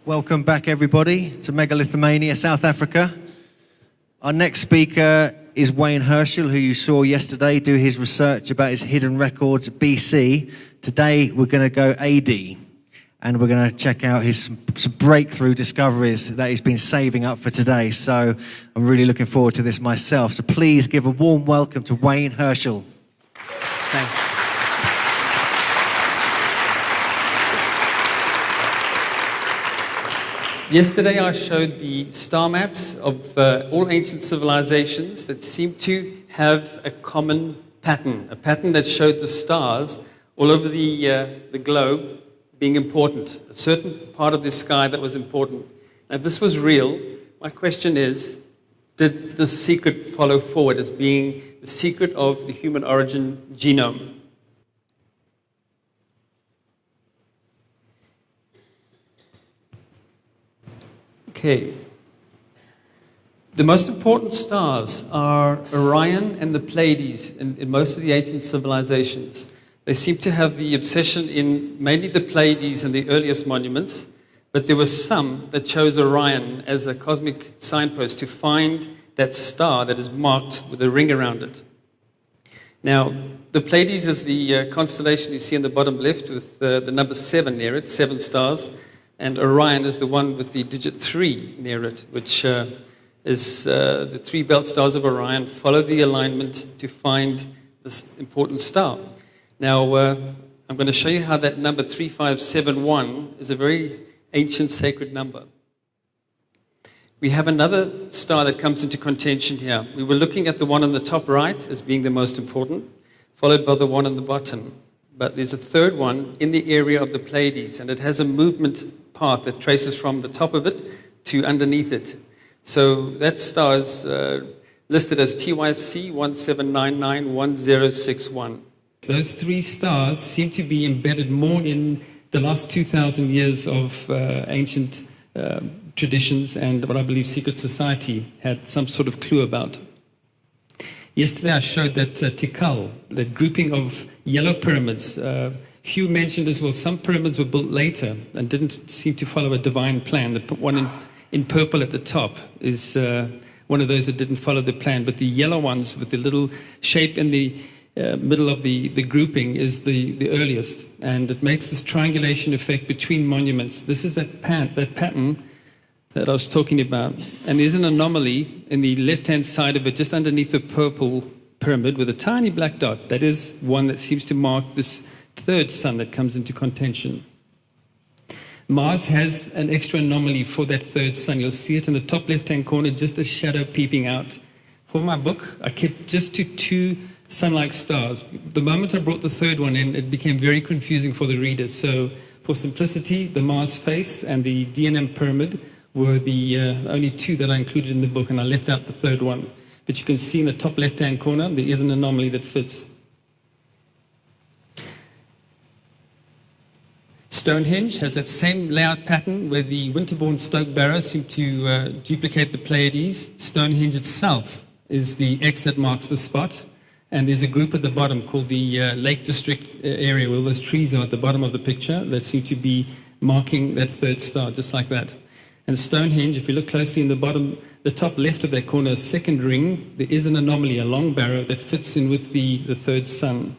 Welcome back, everybody, to Megalithomania, South Africa. Our next speaker is Wayne Herschel, who you saw yesterday do his research about his hidden records BC. Today, we're going to go AD, and we're going to check out his some breakthrough discoveries that he's been saving up for today. So I'm really looking forward to this myself. So please give a warm welcome to Wayne Herschel. Thanks. Yesterday I showed the star maps of all ancient civilizations that seem to have a common pattern, a pattern that showed the stars all over the globe being important, a certain part of the sky that was important. Now, if this was real, my question is, did the secret follow forward as being the secret of the human origin genome? Okay. The most important stars are Orion and the Pleiades in most of the ancient civilizations. They seem to have the obsession in mainly the Pleiades and the earliest monuments, but there were some that chose Orion as a cosmic signpost to find that star that is marked with a ring around it. Now, the Pleiades is the constellation you see in the bottom left with the number 7 near it, 7 stars. And Orion is the one with the digit 3 near it, which is the 3 belt stars of Orion. Follow the alignment to find this important star. Now, I'm going to show you how that number 3571 is a very ancient sacred number. We have another star that comes into contention here. We were looking at the one on the top right as being the most important, followed by the one on the bottom. But there's a third one in the area of the Pleiades, and it has a movement path that traces from the top of it to underneath it. So that star is listed as TYC 17991061. Those 3 stars seem to be embedded more in the last 2,000 years of ancient traditions and what I believe secret society had some sort of clue about. Yesterday I showed that Tikal, that grouping of yellow pyramids. Hugh mentioned as well some pyramids were built later and didn't seem to follow a divine plan. The one in purple at the top is one of those that didn't follow the plan, but the yellow ones with the little shape in the middle of the grouping is the earliest, and it makes this triangulation effect between monuments. This is that pattern that I was talking about. And there's an anomaly in the left-hand side of it, just underneath the purple pyramid with a tiny black dot. That is one that seems to mark this third sun that comes into contention. Mars has an extra anomaly for that third sun. You'll see it in the top left-hand corner, just a shadow peeping out. For my book, I kept just to 2 sun-like stars. The moment I brought the third one in, it became very confusing for the readers. So for simplicity, the Mars face and the DNM pyramid were the only 2 that I included in the book, and I left out the third one. But you can see in the top left-hand corner, there is an anomaly that fits. Stonehenge has that same layout pattern where the Winterbourne Stoke Barrow seem to duplicate the Pleiades. Stonehenge itself is the X that marks the spot, and there's a group at the bottom called the Lake District area where those trees are at the bottom of the picture that seem to be marking that third star, just like that. And Stonehenge, if you look closely in the top left of that corner, second ring, there is an anomaly, a long barrow that fits in with the third sun.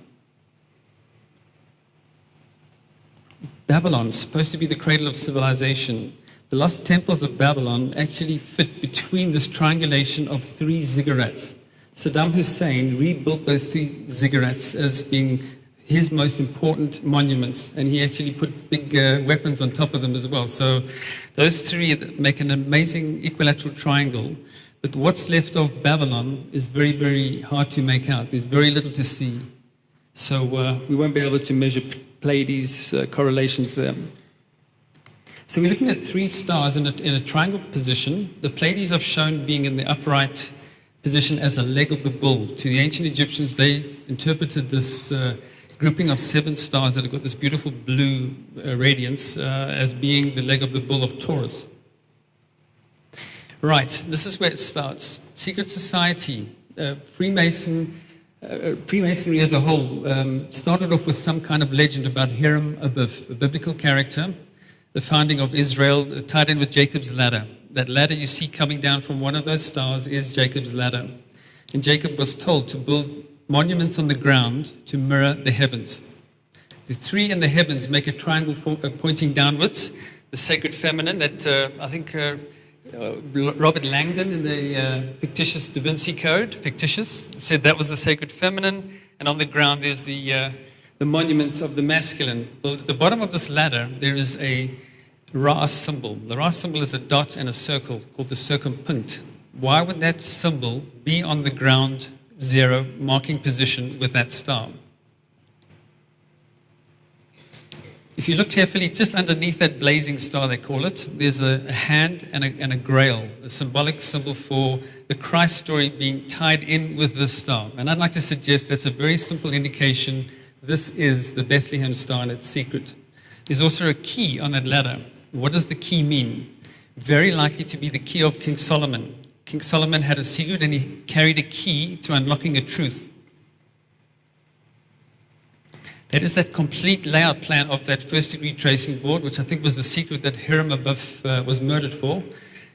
Babylon, supposed to be the cradle of civilization. The lost temples of Babylon actually fit between this triangulation of 3 ziggurats. Saddam Hussein rebuilt those 3 ziggurats as being his most important monuments, and he actually put big weapons on top of them as well. So those 3 make an amazing equilateral triangle, but what's left of Babylon is very, very hard to make out. There's very little to see. So we won't be able to measure Pleiades correlations there. So we're looking at 3 stars in a triangle position. The Pleiades are shown being in the upright position as a leg of the bull. To the ancient Egyptians, they interpreted this grouping of 7 stars that have got this beautiful blue radiance as being the leg of the bull of Taurus. Right, this is where it starts. Secret society, Freemasonry as a whole started off with some kind of legend about Hiram Abiff, a biblical character the founding of Israel, tied in with Jacob's ladder. That ladder you see coming down from one of those stars is Jacob's ladder. And Jacob was told to build monuments on the ground to mirror the heavens. The three in the heavens make a triangle pointing downwards. The sacred feminine that I think Robert Langdon in the fictitious Da Vinci Code, fictitious, said that was the sacred feminine. And on the ground there's the monuments of the masculine. Well, at the bottom of this ladder there is a Ra symbol. The Ra symbol is a dot and a circle called the circumpunt. Why would that symbol be on the ground zero, marking position with that star? If you look carefully, just underneath that blazing star, they call it, there's a hand and a grail, a symbolic symbol for the Christ story being tied in with this star. And I'd like to suggest that's a very simple indication this is the Bethlehem star and its secret. There's also a key on that ladder. What does the key mean? Very likely to be the key of King Solomon. King Solomon had a secret and he carried a key to unlocking a truth. That is that complete layout plan of that first-degree tracing board, which I think was the secret that Hiram Abiff was murdered for.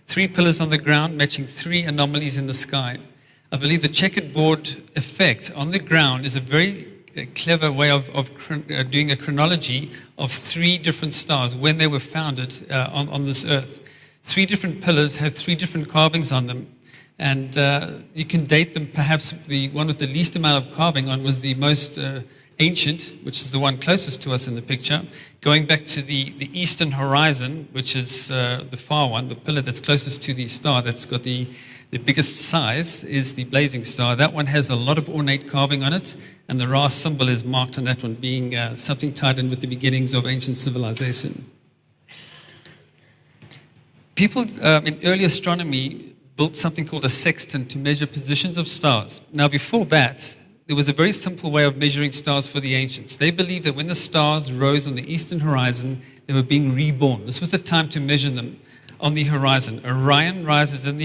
3 pillars on the ground matching 3 anomalies in the sky. I believe the checkered board effect on the ground is a very clever way of doing a chronology of 3 different stars when they were founded on this earth. 3 different pillars have 3 different carvings on them. And you can date them. Perhaps the one with the least amount of carving on was the most ancient, which is the one closest to us in the picture, going back to the eastern horizon, which is the far one, the pillar that's closest to the star that's got the biggest size is the blazing star. That one has a lot of ornate carving on it, and the Ra symbol is marked on that one, being something tied in with the beginnings of ancient civilization. People in early astronomy built something called a sextant to measure positions of stars. Now, before that, there was a very simple way of measuring stars for the ancients. They believed that when the stars rose on the eastern horizon, they were being reborn. This was the time to measure them on the horizon. Orion rises in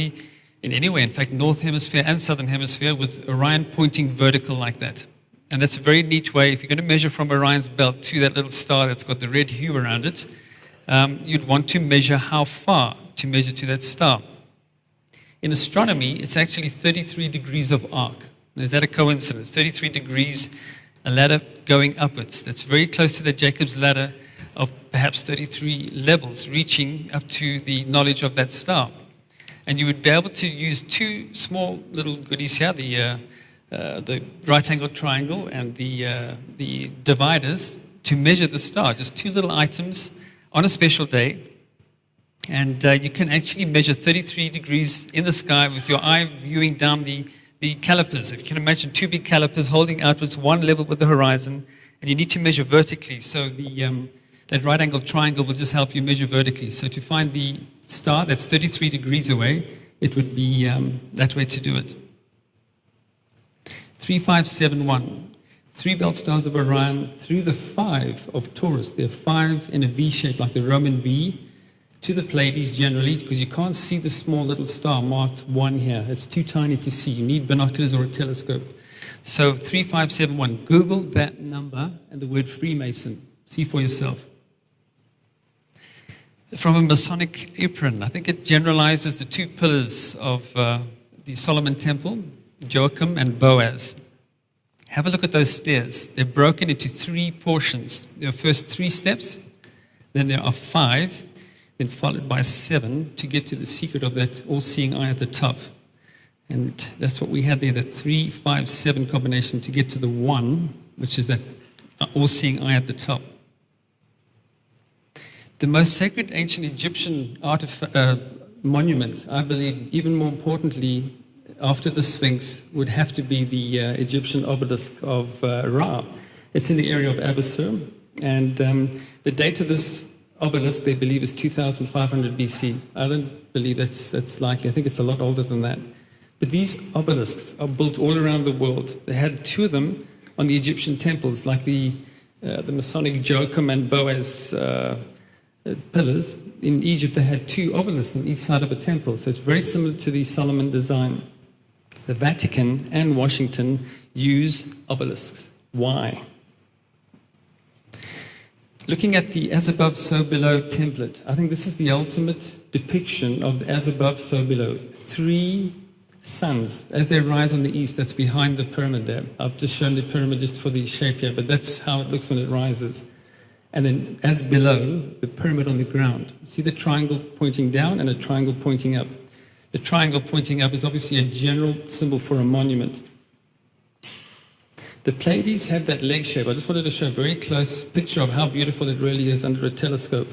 any way, in fact, north hemisphere and southern hemisphere, with Orion pointing vertical like that. And that's a very neat way. If you're going to measure from Orion's belt to that little star that's got the red hue around it, you'd want to measure how far to measure to that star. In astronomy, it's actually 33 degrees of arc. Now, is that a coincidence? 33 degrees, a ladder going upwards. That's very close to the Jacob's ladder of perhaps 33 levels, reaching up to the knowledge of that star. And you would be able to use 2 small little goodies here, the right-angled triangle and the dividers, to measure the star. Just 2 little items on a special day. And you can actually measure 33 degrees in the sky with your eye viewing down the calipers. If you can imagine 2 big calipers holding outwards, one level with the horizon, and you need to measure vertically. So that right-angled triangle will just help you measure vertically. So to find the star that's 33 degrees away, it would be that way to do it. 3571. 3 belt stars of Orion through the 5 of Taurus. There are 5 in a V shape, like the Roman V, to the Pleiades generally, because you can't see the small little star marked 1 here. It's too tiny to see. You need binoculars or a telescope. So 3571, Google that number and the word Freemason. See for yourself. From a Masonic apron, I think it generalizes the 2 pillars of the Solomon Temple, Joachim and Boaz. Have a look at those stairs. They're broken into 3 portions. There are first 3 steps, then there are 5, then followed by 7 to get to the secret of that all-seeing eye at the top. And that's what we had there, the 3, 5, 7 combination to get to the 1, which is that all-seeing eye at the top. The most sacred ancient Egyptian monument, I believe, even more importantly, after the Sphinx, would have to be the Egyptian obelisk of Ra. It's in the area of Abusir, and the date of this obelisk, they believe, is 2500 BC. I don't believe that's likely. I think it's a lot older than that. But these obelisks are built all around the world. They had 2 of them on the Egyptian temples, like the Masonic Joachim and Boaz pillars. In Egypt, they had 2 obelisks on each side of a temple. So it's very similar to the Solomon design. The Vatican and Washington use obelisks. Why? Looking at the as above, so below template, I think this is the ultimate depiction of the as above, so below. 3 suns as they rise on the east, that's behind the pyramid there. I've just shown the pyramid just for the shape here, but that's how it looks when it rises. And then as below, the pyramid on the ground. See the triangle pointing down and a triangle pointing up. The triangle pointing up is obviously a general symbol for a monument. The Pleiades have that leg shape. I just wanted to show a very close picture of how beautiful it really is under a telescope.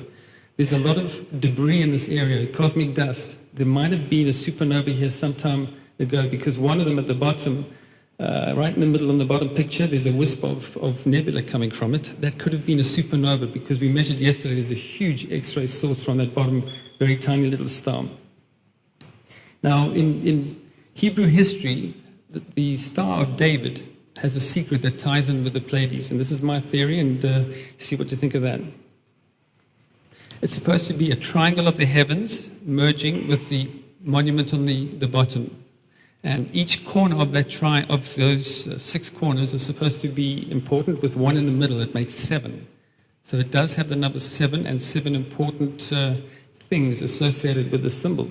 There's a lot of debris in this area, cosmic dust. There might have been a supernova here some time ago, because one of them at the bottom, right in the middle on the bottom picture, there's a wisp of nebula coming from it. That could have been a supernova, because we measured yesterday there's a huge X-ray source from that bottom, very tiny little star. Now, in Hebrew history, the Star of David has a secret that ties in with the Pleiades, and this is my theory, and see what you think of that. It's supposed to be a triangle of the heavens merging with the monument on the bottom. And each corner of that of those 6 corners is supposed to be important, with 1 in the middle. It makes 7. So it does have the number 7 and 7 important things associated with the symbol.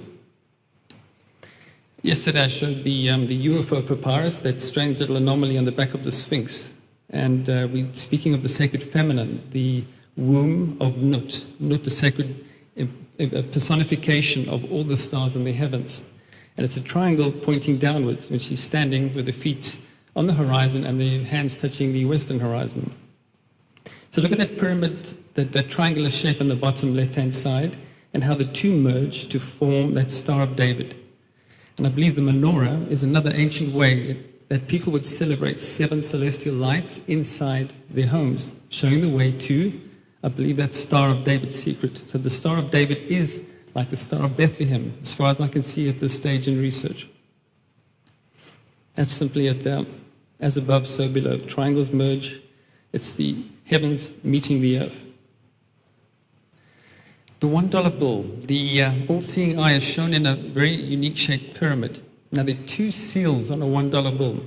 Yesterday I showed the UFO papyrus, that strange little anomaly on the back of the Sphinx. And we're speaking of the sacred feminine, the womb of Nut. Nut, the sacred personification of all the stars in the heavens. And it's a triangle pointing downwards when she's standing with the feet on the horizon and the hands touching the western horizon. So look at that pyramid, that triangular shape on the bottom left-hand side, and how the two merge to form that Star of David. And I believe the menorah is another ancient way that people would celebrate 7 celestial lights inside their homes, showing the way to, I believe, that Star of David's secret. So the Star of David is like the Star of Bethlehem, as far as I can see at this stage in research. That's simply at the as above, so below. Triangles merge. It's the heavens meeting the earth. The $1 bill, the all-seeing eye, is shown in a very unique shaped pyramid. Now there are 2 seals on a $1 bill.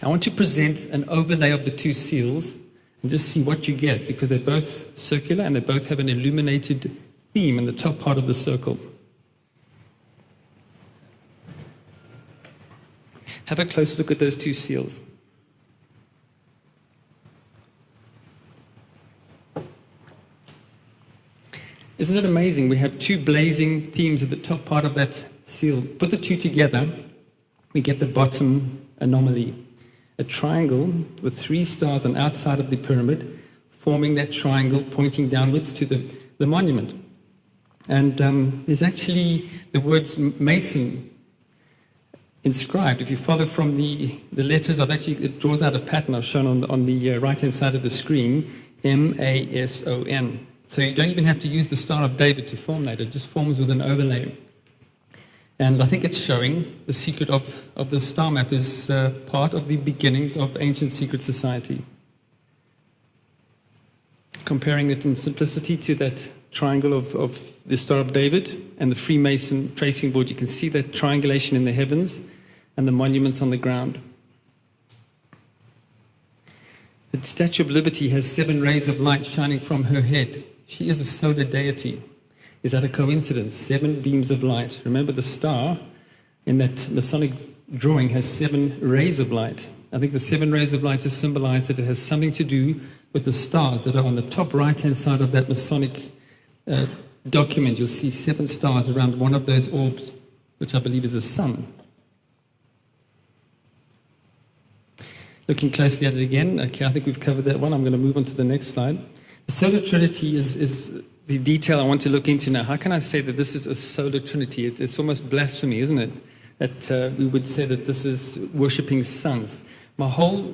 I want to present an overlay of the 2 seals and just see what you get, because they're both circular and they both have an illuminated beam in the top part of the circle. Have a close look at those 2 seals. Isn't it amazing? We have 2 blazing themes at the top part of that seal. Put the 2 together, we get the bottom anomaly. A triangle with 3 stars on the outside of the pyramid, forming that triangle pointing downwards to the monument. And there's actually the words Mason inscribed. If you follow from the letters, it draws out a pattern I've shown on the right-hand side of the screen, M-A-S-O-N. So you don't even have to use the Star of David to form that. It just forms with an overlay. And I think it's showing the secret of the star map is part of the beginnings of ancient secret society. Comparing it in simplicity to that triangle of the Star of David and the Freemason tracing board, you can see that triangulation in the heavens and the monuments on the ground. The Statue of Liberty has 7 rays of light shining from her head. She is a solar deity. Is that a coincidence? 7 beams of light. Remember, the star in that Masonic drawing has 7 rays of light. I think the 7 rays of light is symbolized that it has something to do with the stars that are on the top right-hand side of that Masonic document. You'll see 7 stars around one of those orbs, which I believe is the sun. Looking closely at it again, okay, I think we've covered that one. I'm going to move on to the next slide. The solar trinity is the detail I want to look into now. How can I say that this is a solar trinity? It's almost blasphemy, isn't it? That we would say that this is worshipping suns. My whole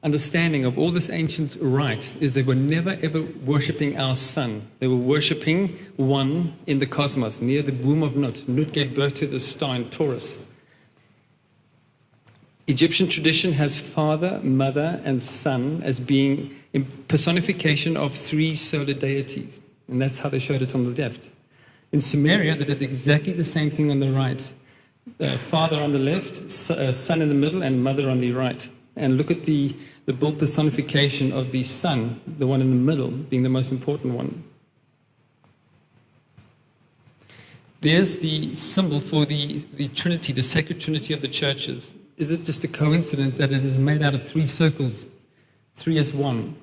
understanding of all this ancient rite is they were never ever worshipping our sun. They were worshipping one in the cosmos, near the womb of Nut. Nut gave birth to the star in Taurus. Egyptian tradition has father, mother, and son as being a personification of 3 solar deities. And that's how they showed it on the left. In Sumeria, they did exactly the same thing on the right. Father on the left, son in the middle, and mother on the right. and look at the bull personification of the sun, the one in the middle being the most important one. There's the symbol for the Trinity, the sacred Trinity of the churches. Is it just a coincidence that it is made out of 3 circles, 3 as 1?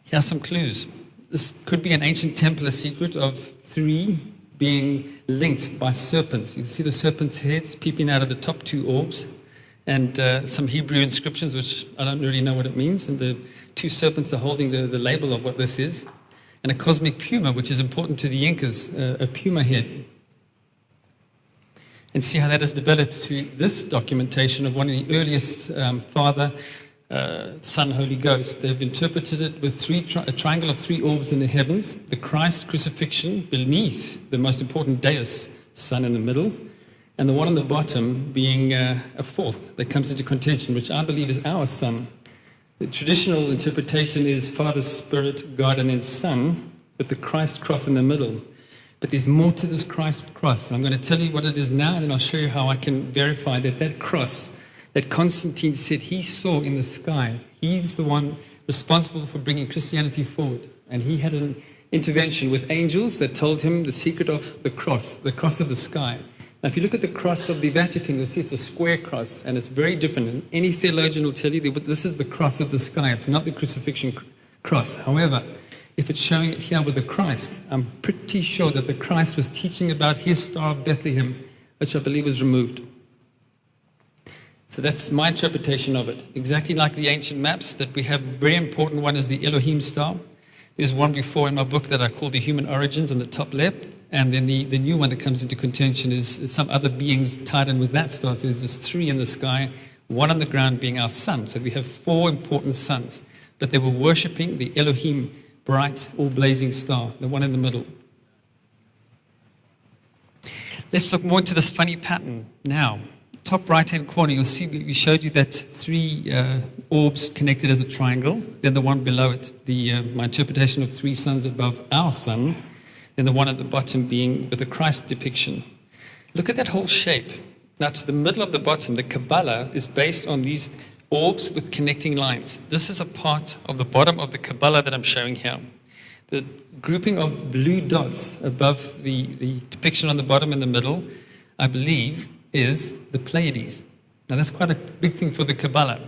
Here are some clues. This could be an ancient Templar secret of 3 being linked by serpents. You can see the serpent's heads peeping out of the top 2 orbs, and some Hebrew inscriptions, which I don't really know what it means, and the 2 serpents are holding the label of what this is, and a cosmic puma, which is important to the Incas, a puma head. And see how that has developed to this documentation of one of the earliest Father, Son, Holy Ghost. They've interpreted it with a triangle of 3 orbs in the heavens, the Christ crucifixion beneath the most important Deus, Son in the middle, and the one on the bottom being a 4th that comes into contention, which I believe is our Son. The traditional interpretation is Father, Spirit, God, and then Son, with the Christ cross in the middle. But there's more to this Christ cross. I'm going to tell you what it is now, and then I'll show you how I can verify that cross that Constantine said he saw in the sky, he's the one responsible for bringing Christianity forward. And he had an intervention with angels that told him the secret of the cross of the sky. Now, if you look at the cross of the Vatican, you'll see it's a square cross, and it's very different. And any theologian will tell you that this is the cross of the sky. It's not the crucifixion cross. However, if it's showing it here with the Christ, I'm pretty sure that the Christ was teaching about his Star of Bethlehem, which I believe was removed. So that's my interpretation of it. Exactly like the ancient maps that we have, a very important one is the Elohim star. There's one before in my book that I call the Human Origins on the top left. And then the new one that comes into contention is some other beings tied in with that star. So there's just 3 in the sky, 1 on the ground being our sun. So we have 4 important suns. But they were worshipping the Elohim, bright, all-blazing star, the one in the middle. Let's look more into this funny pattern now. Top right-hand corner, you'll see we showed you that 3 orbs connected as a triangle. Then the one below it, my interpretation of 3 suns above our sun. Then the one at the bottom being with the Christ depiction. Look at that whole shape. Now to the middle of the bottom, the Kabbalah is based on these orbs with connecting lines. This is a part of the bottom of the Kabbalah that I'm showing here. The grouping of blue dots above the depiction on the bottom and the middle, I believe, is the Pleiades. Now that's quite a big thing for the Kabbalah.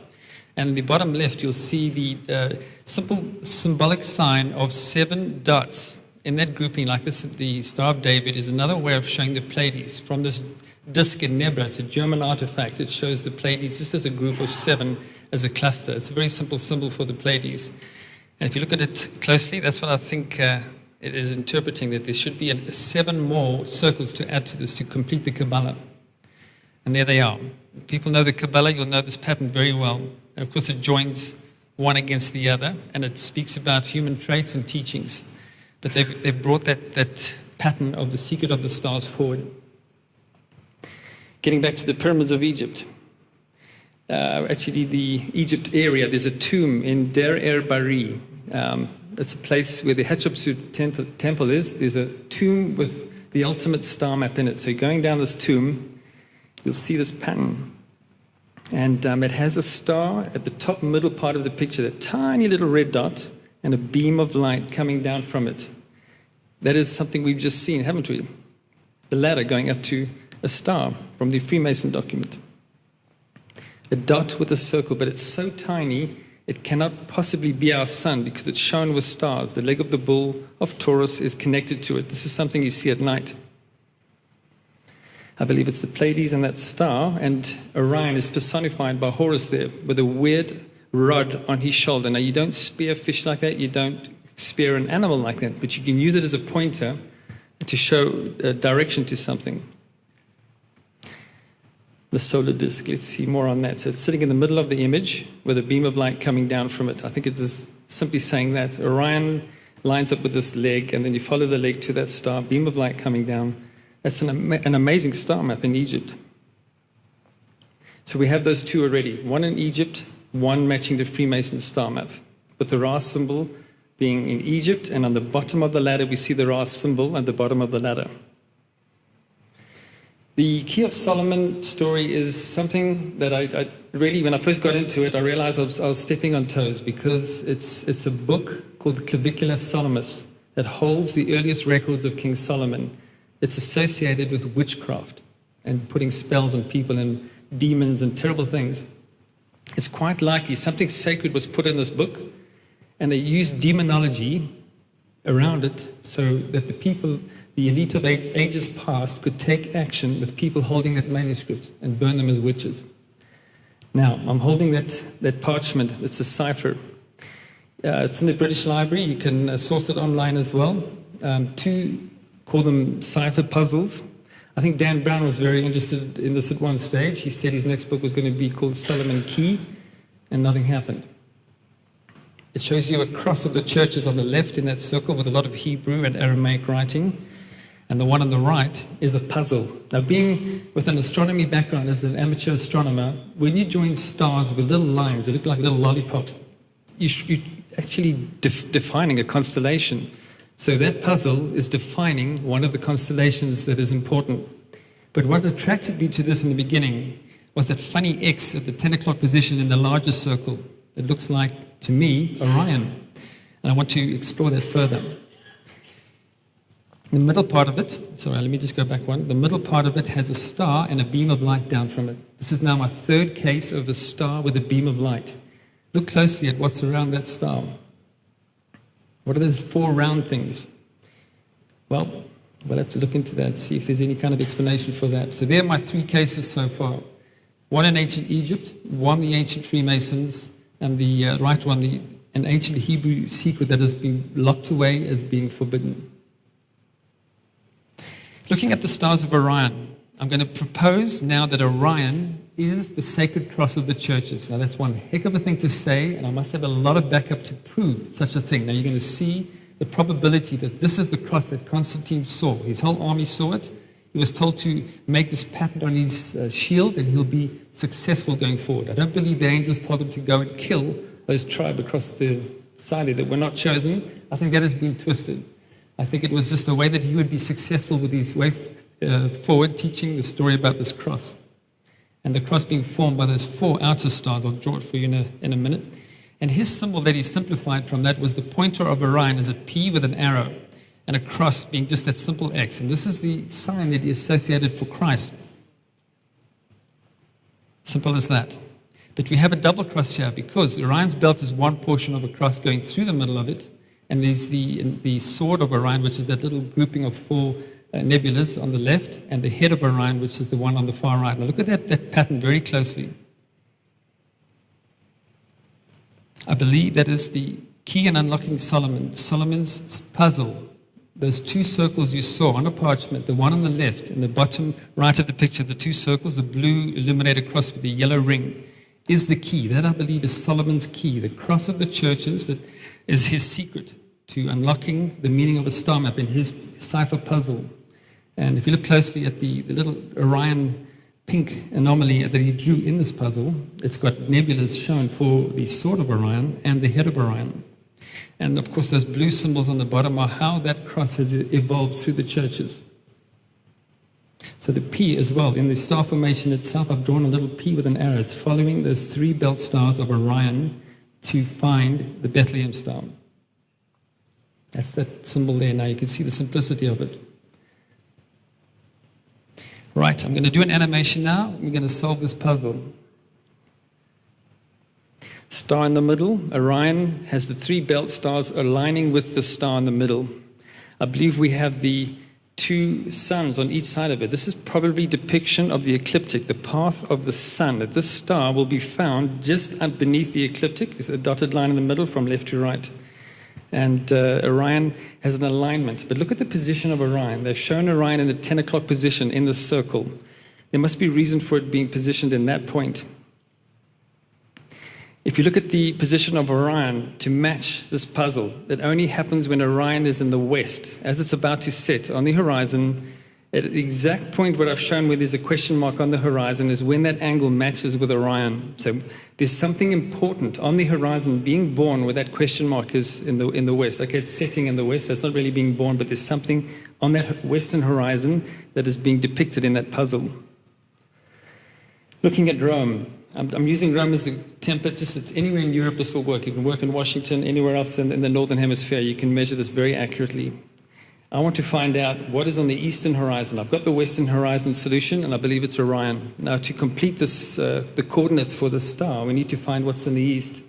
And in the bottom left, you'll see the simple symbolic sign of 7 dots. In that grouping, like this, the Star of David is another way of showing the Pleiades. From this disc in Nebra, it's a German artifact. It shows the Pleiades just as a group of 7 as a cluster. It's a very simple symbol for the Pleiades. And if you look at it closely, that's what I think it is interpreting, that there should be 7 more circles to add to this to complete the Kabbalah. And there they are. If people know the Kabbalah, you'll know this pattern very well. And of course, it joins one against the other, and it speaks about human traits and teachings. But they've brought that pattern of the secret of the stars forward. Getting back to the pyramids of Egypt. Actually, the Egypt area, there's a tomb in Der Bari. It's a place where the Hatshepsut temple is. There's a tomb with the ultimate star map in it. So you're going down this tomb, you'll see this pattern. And it has a star at the top middle part of the picture, that tiny little red dot, and a beam of light coming down from it. That is something we've just seen, haven't we? The ladder going up to a star from the Freemason document. A dot with a circle, but it's so tiny, it cannot possibly be our sun because it's shown with stars. The leg of the bull of Taurus is connected to it. This is something you see at night. I believe it's the Pleiades and that star, and Orion is personified by Horus there with a weird rod on his shoulder. Now, you don't spear fish like that, you don't spear an animal like that, but you can use it as a pointer to show direction to something. The solar disk, let's see more on that. So it's sitting in the middle of the image with a beam of light coming down from it. I think it is simply saying that. Orion lines up with this leg, and then you follow the leg to that star, beam of light coming down. That's an amazing star map in Egypt. So we have those 2 already. One in Egypt, one matching the Freemason star map, with the Ra symbol being in Egypt, and on the bottom of the ladder we see the Ra symbol at the bottom of the ladder. The Key of Solomon story is something that I really, when I first got into it, I realized I was stepping on toes, because it's a book called the Clavicula Solomus that holds the earliest records of King Solomon. It's associated with witchcraft and putting spells on people and demons and terrible things. It's quite likely something sacred was put in this book, and they used demonology around it so that the people, the elite of ages past, could take action with people holding that manuscript and burn them as witches. Now, I'm holding that parchment. It's a cipher. It's in the British Library. You can source it online as well. Two, call them cipher puzzles. I think Dan Brown was very interested in this at one stage. He said his next book was going to be called Solomon Key, and nothing happened. It shows you a cross of the churches on the left in that circle with a lot of Hebrew and Aramaic writing. And the one on the right is a puzzle. Now, being with an astronomy background as an amateur astronomer, when you join stars with little lines that look like little lollipops, you're actually defining a constellation. So that puzzle is defining one of the constellations that is important. But what attracted me to this in the beginning was that funny X at the 10 o'clock position in the larger circle. It looks like, to me, Orion. And I want to explore that further. The middle part of it, sorry, let me just go back one. The middle part of it has a star and a beam of light down from it. This is now my third case of a star with a beam of light. Look closely at what's around that star. What are those four round things? Well, we'll have to look into that, see if there's any kind of explanation for that. So there are my three cases so far. One in ancient Egypt, one the ancient Freemasons, and the right one, an ancient Hebrew secret that has been locked away as being forbidden. Looking at the stars of Orion, I'm going to propose now that Orion is the sacred cross of the churches. Now, that's one heck of a thing to say, and I must have a lot of backup to prove such a thing. Now, you're going to see the probability that this is the cross that Constantine saw. His whole army saw it. He was told to make this pattern on his shield, and he'll be successful going forward. I don't believe the angels told him to go and kill those tribes across the side that were not chosen. I think that has been twisted. I think it was just a way that he would be successful with his way forward, teaching the story about this cross. And the cross being formed by those four outer stars. I'll draw it for you in a minute. And his symbol that he simplified from that was the pointer of Orion as a P with an arrow, and a cross being just that simple X. And this is the sign that he associated for Christ. Simple as that. But we have a double cross here because Orion's belt is one portion of a cross going through the middle of it, and there's the sword of Orion, which is that little grouping of four nebulas on the left, and the head of Orion, which is the one on the far right. Now look at that pattern very closely. I believe that is the key in unlocking Solomon's puzzle. Those two circles you saw on a parchment, the one on the left and the bottom right of the picture, the two circles, the blue illuminated cross with the yellow ring, is the key. That, I believe, is Solomon's key, the cross of the churches that is his secret to unlocking the meaning of a star map in his cipher puzzle. And if you look closely at the little Orion pink anomaly that he drew in this puzzle, it's got nebulas shown for the sword of Orion and the head of Orion. And of course, those blue symbols on the bottom are how that cross has evolved through the churches. So the P as well, in the star formation itself, I've drawn a little P with an arrow. It's following those three belt stars of Orion to find the Bethlehem star. That's that symbol there. Now you can see the simplicity of it. Right, I'm going to do an animation now. We're going to solve this puzzle. Star in the middle. Orion has the three belt stars aligning with the star in the middle. I believe we have the two suns on each side of it. This is probably depiction of the ecliptic, the path of the sun. That this star will be found just beneath the ecliptic. There's a dotted line in the middle from left to right. And Orion has an alignment. But look at the position of Orion. They've shown Orion in the 10 o'clock position in the circle. There must be reason for it being positioned in that point. If you look at the position of Orion to match this puzzle, that only happens when Orion is in the west, as it's about to set on the horizon. At the exact point where I've shown where there's a question mark on the horizon is when that angle matches with Orion. So there's something important on the horizon being born where that question mark is in the west. Okay, it's setting in the west, so it's not really being born, but there's something on that western horizon that is being depicted in that puzzle. Looking at Rome, I'm using Rome as the template. Just that anywhere in Europe this will work. You can work in Washington, anywhere else in the northern hemisphere. You can measure this very accurately. I want to find out what is on the eastern horizon. I've got the western horizon solution, and I believe it's Orion. Now, to complete this, the coordinates for the star, we need to find what's in the east.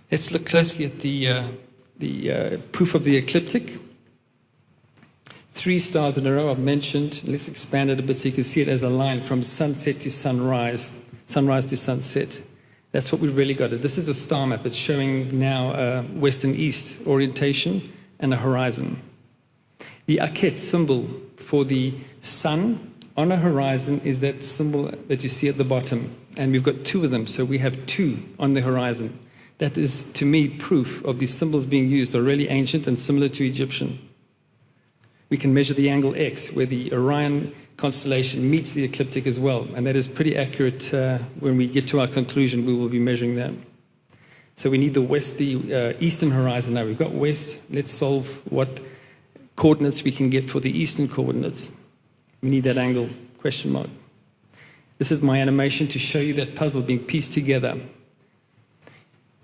Let's look closely at the proof of the ecliptic. 3 stars in a row I've mentioned. Let's expand it a bit so you can see it as a line from sunset to sunrise, sunrise to sunset. That's what we've really got. This is a star map. It's showing now west and east orientation and a horizon. The Akhet symbol for the sun on a horizon is that symbol that you see at the bottom. And we've got 2 of them, so we have 2 on the horizon. That is, to me, proof of these symbols being used are really ancient and similar to Egyptian. We can measure the angle X, where the Orion constellation meets the ecliptic as well. And that is pretty accurate. When we get to our conclusion, we will be measuring that. So we need the eastern horizon now. We've got west. Let's solve what coordinates we can get for the eastern coordinates. We need that angle, question mark. This is my animation to show you that puzzle being pieced together.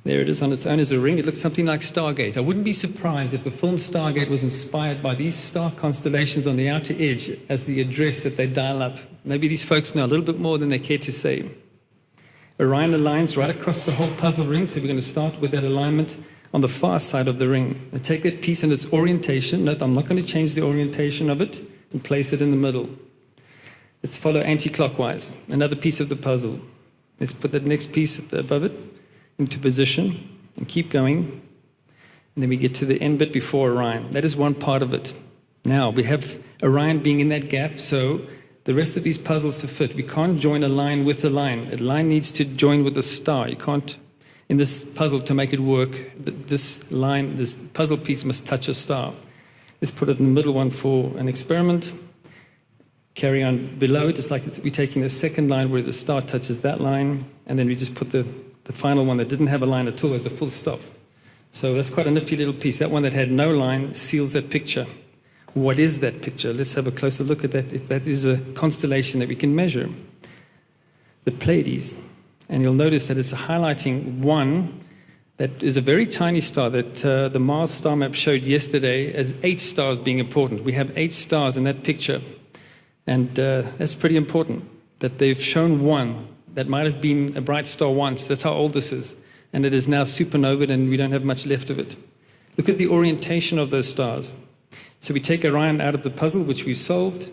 There it is on its own as a ring. It looks something like Stargate. I wouldn't be surprised if the film Stargate was inspired by these star constellations on the outer edge as the address that they dial up. Maybe these folks know a little bit more than they care to say. Orion aligns right across the whole puzzle ring, so we're going to start with that alignment on the far side of the ring. And take that piece and its orientation. Note, I'm not going to change the orientation of it and place it in the middle. Let's follow anti-clockwise, another piece of the puzzle. Let's put that next piece above it into position and keep going. And then we get to the end bit before Orion. That is one part of it. Now, we have Orion being in that gap, so the rest of these puzzles to fit. We can't join a line with a line. A line needs to join with a star. You can't, in this puzzle, to make it work, this line, this puzzle piece must touch a star. Let's put it in the middle one for an experiment. Carry on below it, just like we're taking the second line where the star touches that line, and then we just put the final one that didn't have a line at all as a full stop. So that's quite a nifty little piece. That one that had no line seals that picture. What is that picture? Let's have a closer look at that, if that is a constellation that we can measure. The Pleiades. And you'll notice that it's highlighting one that is a very tiny star that the Mars star map showed yesterday as 8 stars being important. We have 8 stars in that picture. And that's pretty important, that they've shown one that might have been a bright star once. That's how old this is. And it is now supernovaed and we don't have much left of it. Look at the orientation of those stars. So we take Orion out of the puzzle, which we've solved.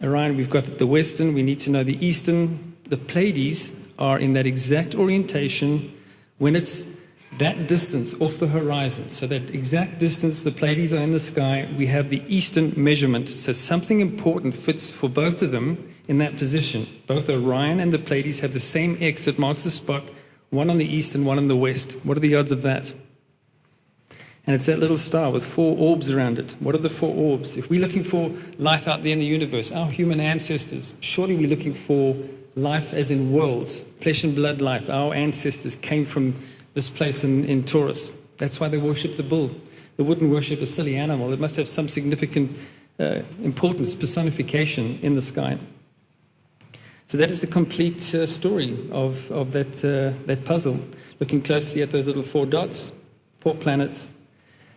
Orion, we've got the western. We need to know the eastern. The Pleiades are in that exact orientation when it's that distance off the horizon. So that exact distance, the Pleiades are in the sky. We have the eastern measurement. So something important fits for both of them in that position. Both Orion and the Pleiades have the same X that marks the spot, one on the east and one on the west. What are the odds of that? And it's that little star with 4 orbs around it. What are the 4 orbs? If we're looking for life out there in the universe, our human ancestors, surely we're looking for life as in worlds, flesh and blood life. Our ancestors came from this place in Taurus. That's why they worship the bull. They wouldn't worship a silly animal. It must have some significant importance, personification in the sky. So that is the complete story of that puzzle. Looking closely at those little 4 dots, 4 planets,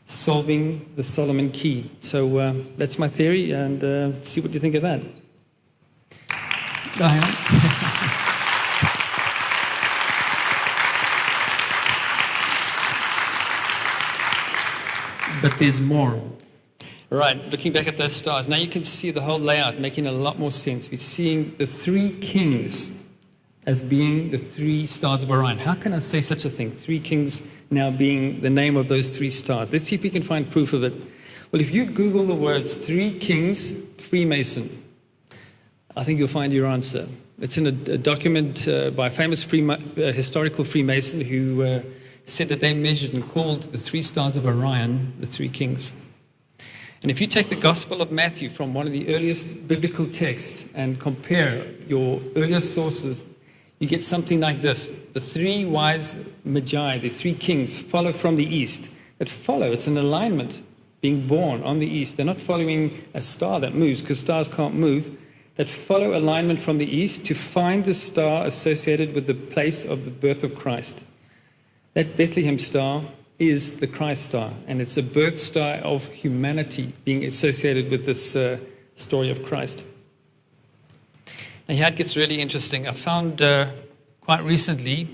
solving the Solomon key. So that's my theory, and see what you think of that. Go ahead. But there's more. Right, looking back at those stars, now you can see the whole layout making a lot more sense. We're seeing the 3 kings as being the 3 stars of Orion. How can I say such a thing? 3 kings now being the name of those 3 stars. Let's see if we can find proof of it. Well, if you Google the words 3 kings, Freemason, I think you'll find your answer. It's in a document by a famous historical Freemason who said that they measured and called the 3 stars of Orion the 3 kings. And if you take the Gospel of Matthew from one of the earliest biblical texts and compare your earlier sources, you get something like this. The 3 wise magi, the 3 kings, follow from the east. That follow, it's an alignment. being born on the east. They're not following a star that moves, because stars can't move, that follow alignment from the east to find the star associated with the place of the birth of Christ. That Bethlehem star is the Christ star, and it's a birth star of humanity being associated with this story of Christ. Now here it gets really interesting. I found quite recently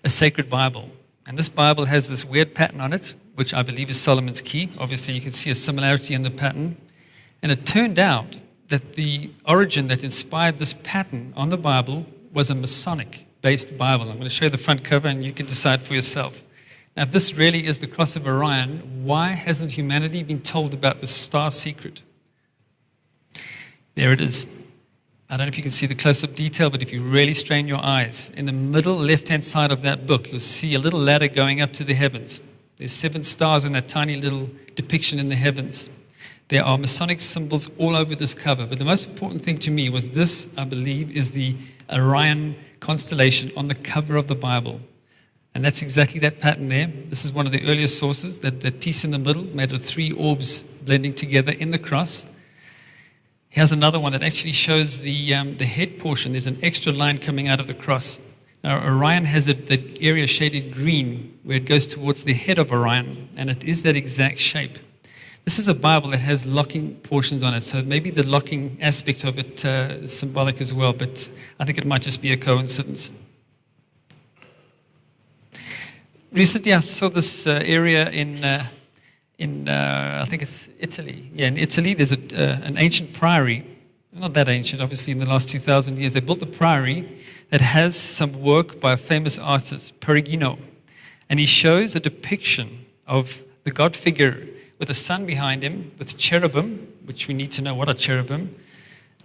a sacred Bible, and this Bible has this weird pattern on it, which I believe is Solomon's key. Obviously you can see a similarity in the pattern, and it turned out that the origin that inspired this pattern on the Bible was a Masonic-based Bible. I'm going to show you the front cover, and you can decide for yourself. Now, if this really is the cross of Orion, why hasn't humanity been told about this star secret? There it is. I don't know if you can see the close-up detail, but if you really strain your eyes, in the middle left-hand side of that book, you'll see a little ladder going up to the heavens. There's 7 stars in that tiny little depiction in the heavens. There are Masonic symbols all over this cover, but the most important thing to me was this, I believe, is the Orion constellation on the cover of the Bible. And that's exactly that pattern there. This is one of the earliest sources, that piece in the middle made of 3 orbs blending together in the cross. Here's another one that actually shows the head portion. There's an extra line coming out of the cross. Now, Orion has that area shaded green where it goes towards the head of Orion, and it is that exact shape. This is a Bible that has locking portions on it, so maybe the locking aspect of it is symbolic as well, but I think it might just be a coincidence. Recently, I saw this area in I think it's Italy. Yeah, in Italy, there's an ancient priory. Not that ancient, obviously, in the last 2,000 years. They built a priory that has some work by a famous artist, Perugino. And he shows a depiction of the God figure with a sun behind him, with cherubim, which we need to know what are cherubim.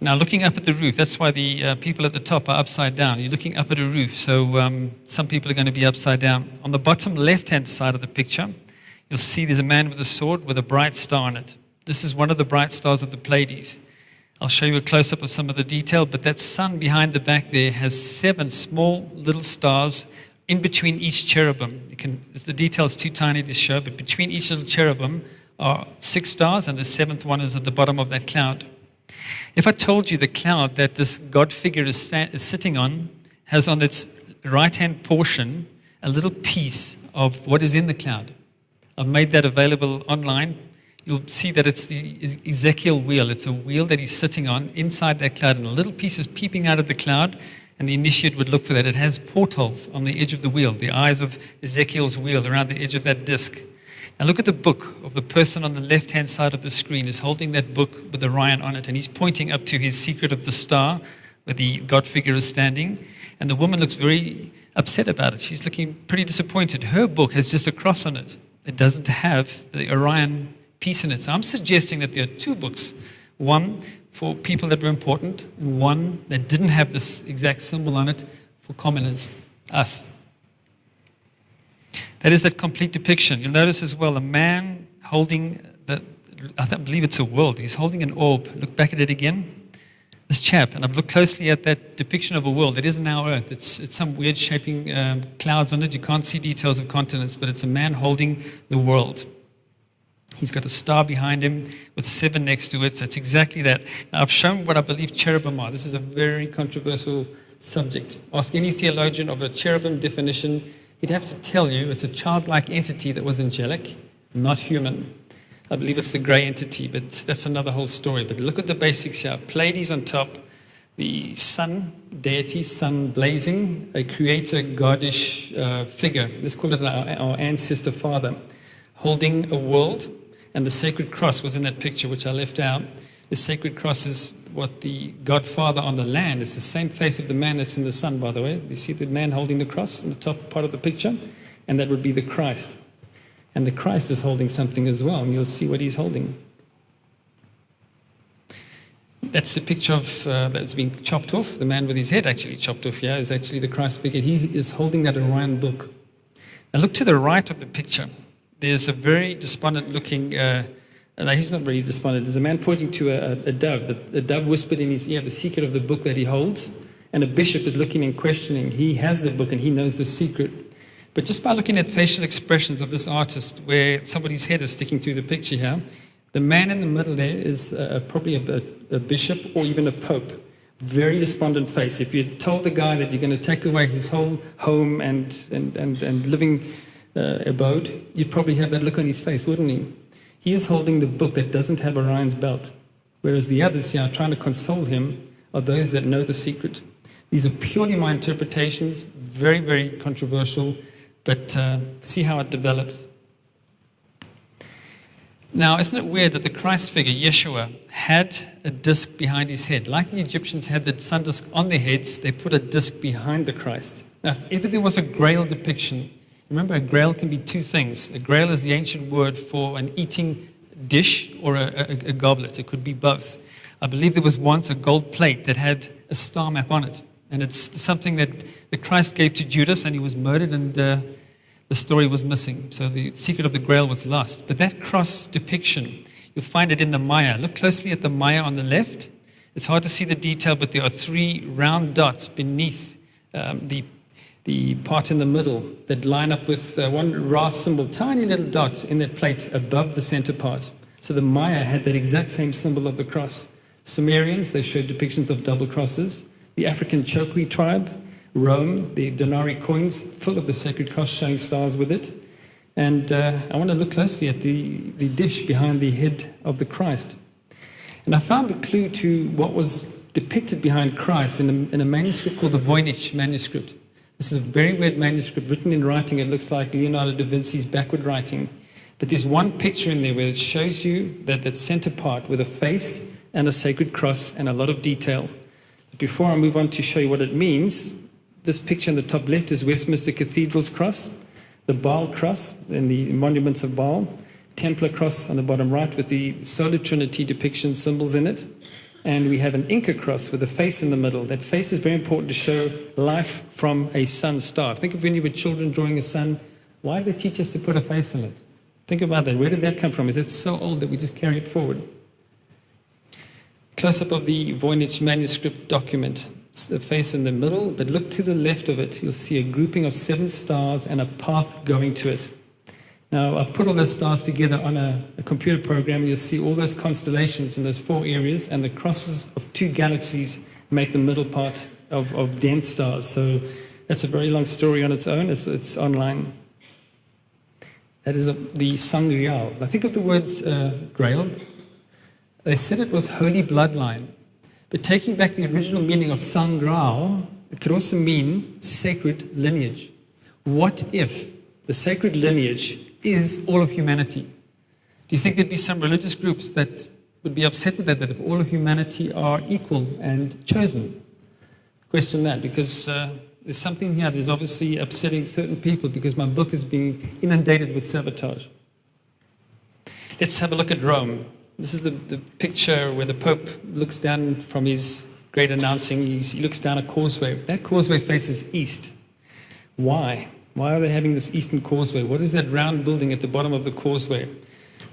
Now, looking up at the roof, that's why the people at the top are upside down. You're looking up at a roof, so some people are going to be upside down. On the bottom left-hand side of the picture, you'll see there's a man with a sword with a bright star on it. This is one of the bright stars of the Pleiades. I'll show you a close-up of some of the detail, but that sun behind the back there has 7 small little stars in between each cherubim. The detail is too tiny to show, but between each little cherubim are 6 stars, and the 7th one is at the bottom of that cloud. If I told you the cloud that this God figure is sitting on has on its right-hand portion a little piece of what is in the cloud. I've made that available online. You'll see that it's the Ezekiel wheel. It's a wheel that he's sitting on inside that cloud, and a little piece is peeping out of the cloud, and the initiate would look for that. It has portholes on the edge of the wheel, the eyes of Ezekiel's wheel around the edge of that disc. Now look at the book of the person on the left-hand side of the screen is holding that book with Orion on it, and he's pointing up to his secret of the star where the God figure is standing, and the woman looks very upset about it. She's looking pretty disappointed. Her book has just a cross on it. It doesn't have the Orion piece in it. So I'm suggesting that there are 2 books, one for people that were important, and one that didn't have this exact symbol on it for commoners, us. That is that complete depiction. You'll notice as well a man holding, I believe it's a world. He's holding an orb. Look back at it again. This chap, and I've looked closely at that depiction of a world. It isn't our Earth. It's some weird shaping clouds on it. You can't see details of continents, but it's a man holding the world. He's got a star behind him with 7 next to it. So it's exactly that. Now, I've shown what I believe cherubim are. This is a very controversial subject. Ask any theologian of a cherubim definition. He'd have to tell you it's a childlike entity that was angelic, not human. I believe it's the grey entity, but that's another whole story. But look at the basics here. Pleiades on top, the sun, deity, sun blazing, a creator, godish figure. Let's call it our ancestor father, holding a world, and the sacred cross was in that picture, which I left out. The sacred cross is what the Godfather on the land. It's the same face of the man that's in the sun, by the way. You see the man holding the cross in the top part of the picture? And that would be the Christ. And the Christ is holding something as well, and you'll see what he's holding. That's the picture of that's been chopped off. The man with his head actually chopped off here is actually the Christ figure. He is holding that Orion book. Now look to the right of the picture. There's a very despondent-looking, he's not really despondent. There's a man pointing to a dove. The dove whispered in his ear the secret of the book that he holds, and a bishop is looking and questioning. He has the book and he knows the secret. But just by looking at facial expressions of this artist, where somebody's head is sticking through the picture here, The man in the middle there is probably a bishop or even a pope. Very despondent face. If you told the guy that you're going to take away his whole home and living abode, you'd probably have that look on his face, wouldn't he? He is holding the book that doesn't have Orion's belt, whereas the others here trying to console him are those that know the secret. These are purely my interpretations, very, very controversial, but see how it develops. Now, isn't it weird that the Christ figure, Yeshua, had a disc behind his head? Like the Egyptians had the sun disk on their heads, they put a disc behind the Christ. Now, if ever there was a grail depiction, remember a grail can be two things. A grail is the ancient word for an eating dish or a goblet. It could be both. I believe there was once a gold plate that had a star map on it. And it's something that the Christ gave to Judas, and he was murdered, and the story was missing. So the secret of the grail was lost. But that cross depiction, you'll find it in the Maya. Look closely at the Maya on the left. It's hard to see the detail, but there are 3 round dots beneath the part in the middle that line up with one Ra symbol, tiny little dot in that plate above the center part. So the Maya had that exact same symbol of the cross. Sumerians, they showed depictions of double crosses. The African Chokri tribe, Rome, the denarii coins full of the sacred cross showing stars with it. And I want to look closely at the dish behind the head of the Christ. And I found the clue to what was depicted behind Christ in a manuscript called the Voynich manuscript. This is a very weird manuscript written in writing. It looks like Leonardo da Vinci's backward writing. But there's one picture in there where it shows you that center part with a face and a sacred cross and a lot of detail. Before I move on to show you what it means, this picture in the top left is Westminster Cathedral's cross, the Baal cross and the monuments of Baal, Templar cross on the bottom right with the Solar Trinity depiction symbols in it, and we have an Inca cross with a face in the middle. That face is very important to show life from a sun star. Think of when you were children drawing a sun. Why did they teach us to put a face in it? Think about that. Where did that come from? Is it so old that we just carry it forward? Close-up of the Voynich manuscript document. It's the face in the middle, but look to the left of it. You'll see a grouping of 7 stars and a path going to it. Now, I've put all those stars together on a computer program. You'll see all those constellations in those 4 areas, and the crosses of 2 galaxies make the middle part of dense stars. So that's a very long story on its own. It's online. That is the Sangreal. Now, think of the words grail. They said it was holy bloodline. But taking back the original meaning of Sangreal, it could also mean sacred lineage. What if the sacred lineage is all of humanity? Do you think there'd be some religious groups that would be upset with that if all of humanity are equal and chosen? Question that, because there's something here that is obviously upsetting certain people because my book is being inundated with sabotage. Let's have a look at Rome. This is the picture where the Pope looks down from his great announcing. He looks down a causeway. That causeway faces east. Why? Why are they having this eastern causeway? What is that round building at the bottom of the causeway?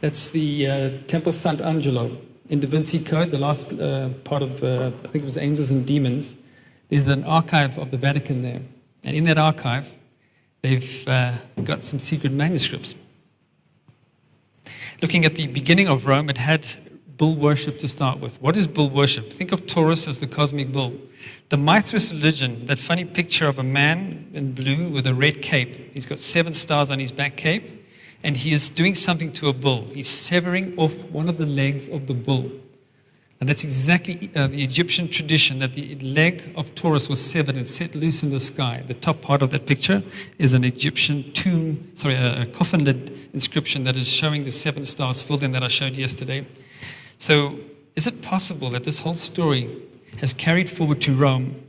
That's the Temple Sant'Angelo. In Da Vinci Code, the last part of, I think it was Angels and Demons, there's an archive of the Vatican there. And in that archive, they've got some secret manuscripts. Looking at the beginning of Rome, it had bull worship to start with. What is bull worship? Think of Taurus as the cosmic bull. The Mithras religion, that funny picture of a man in blue with a red cape. He's got 7 stars on his back cape, and he is doing something to a bull. He's severing off one of the legs of the bull. And that's exactly the Egyptian tradition, that the leg of Taurus was severed and set loose in the sky. The top part of that picture is an Egyptian tomb, a coffin lid inscription that is showing the 7 stars filled in that I showed yesterday. So is it possible that this whole story has carried forward to Rome?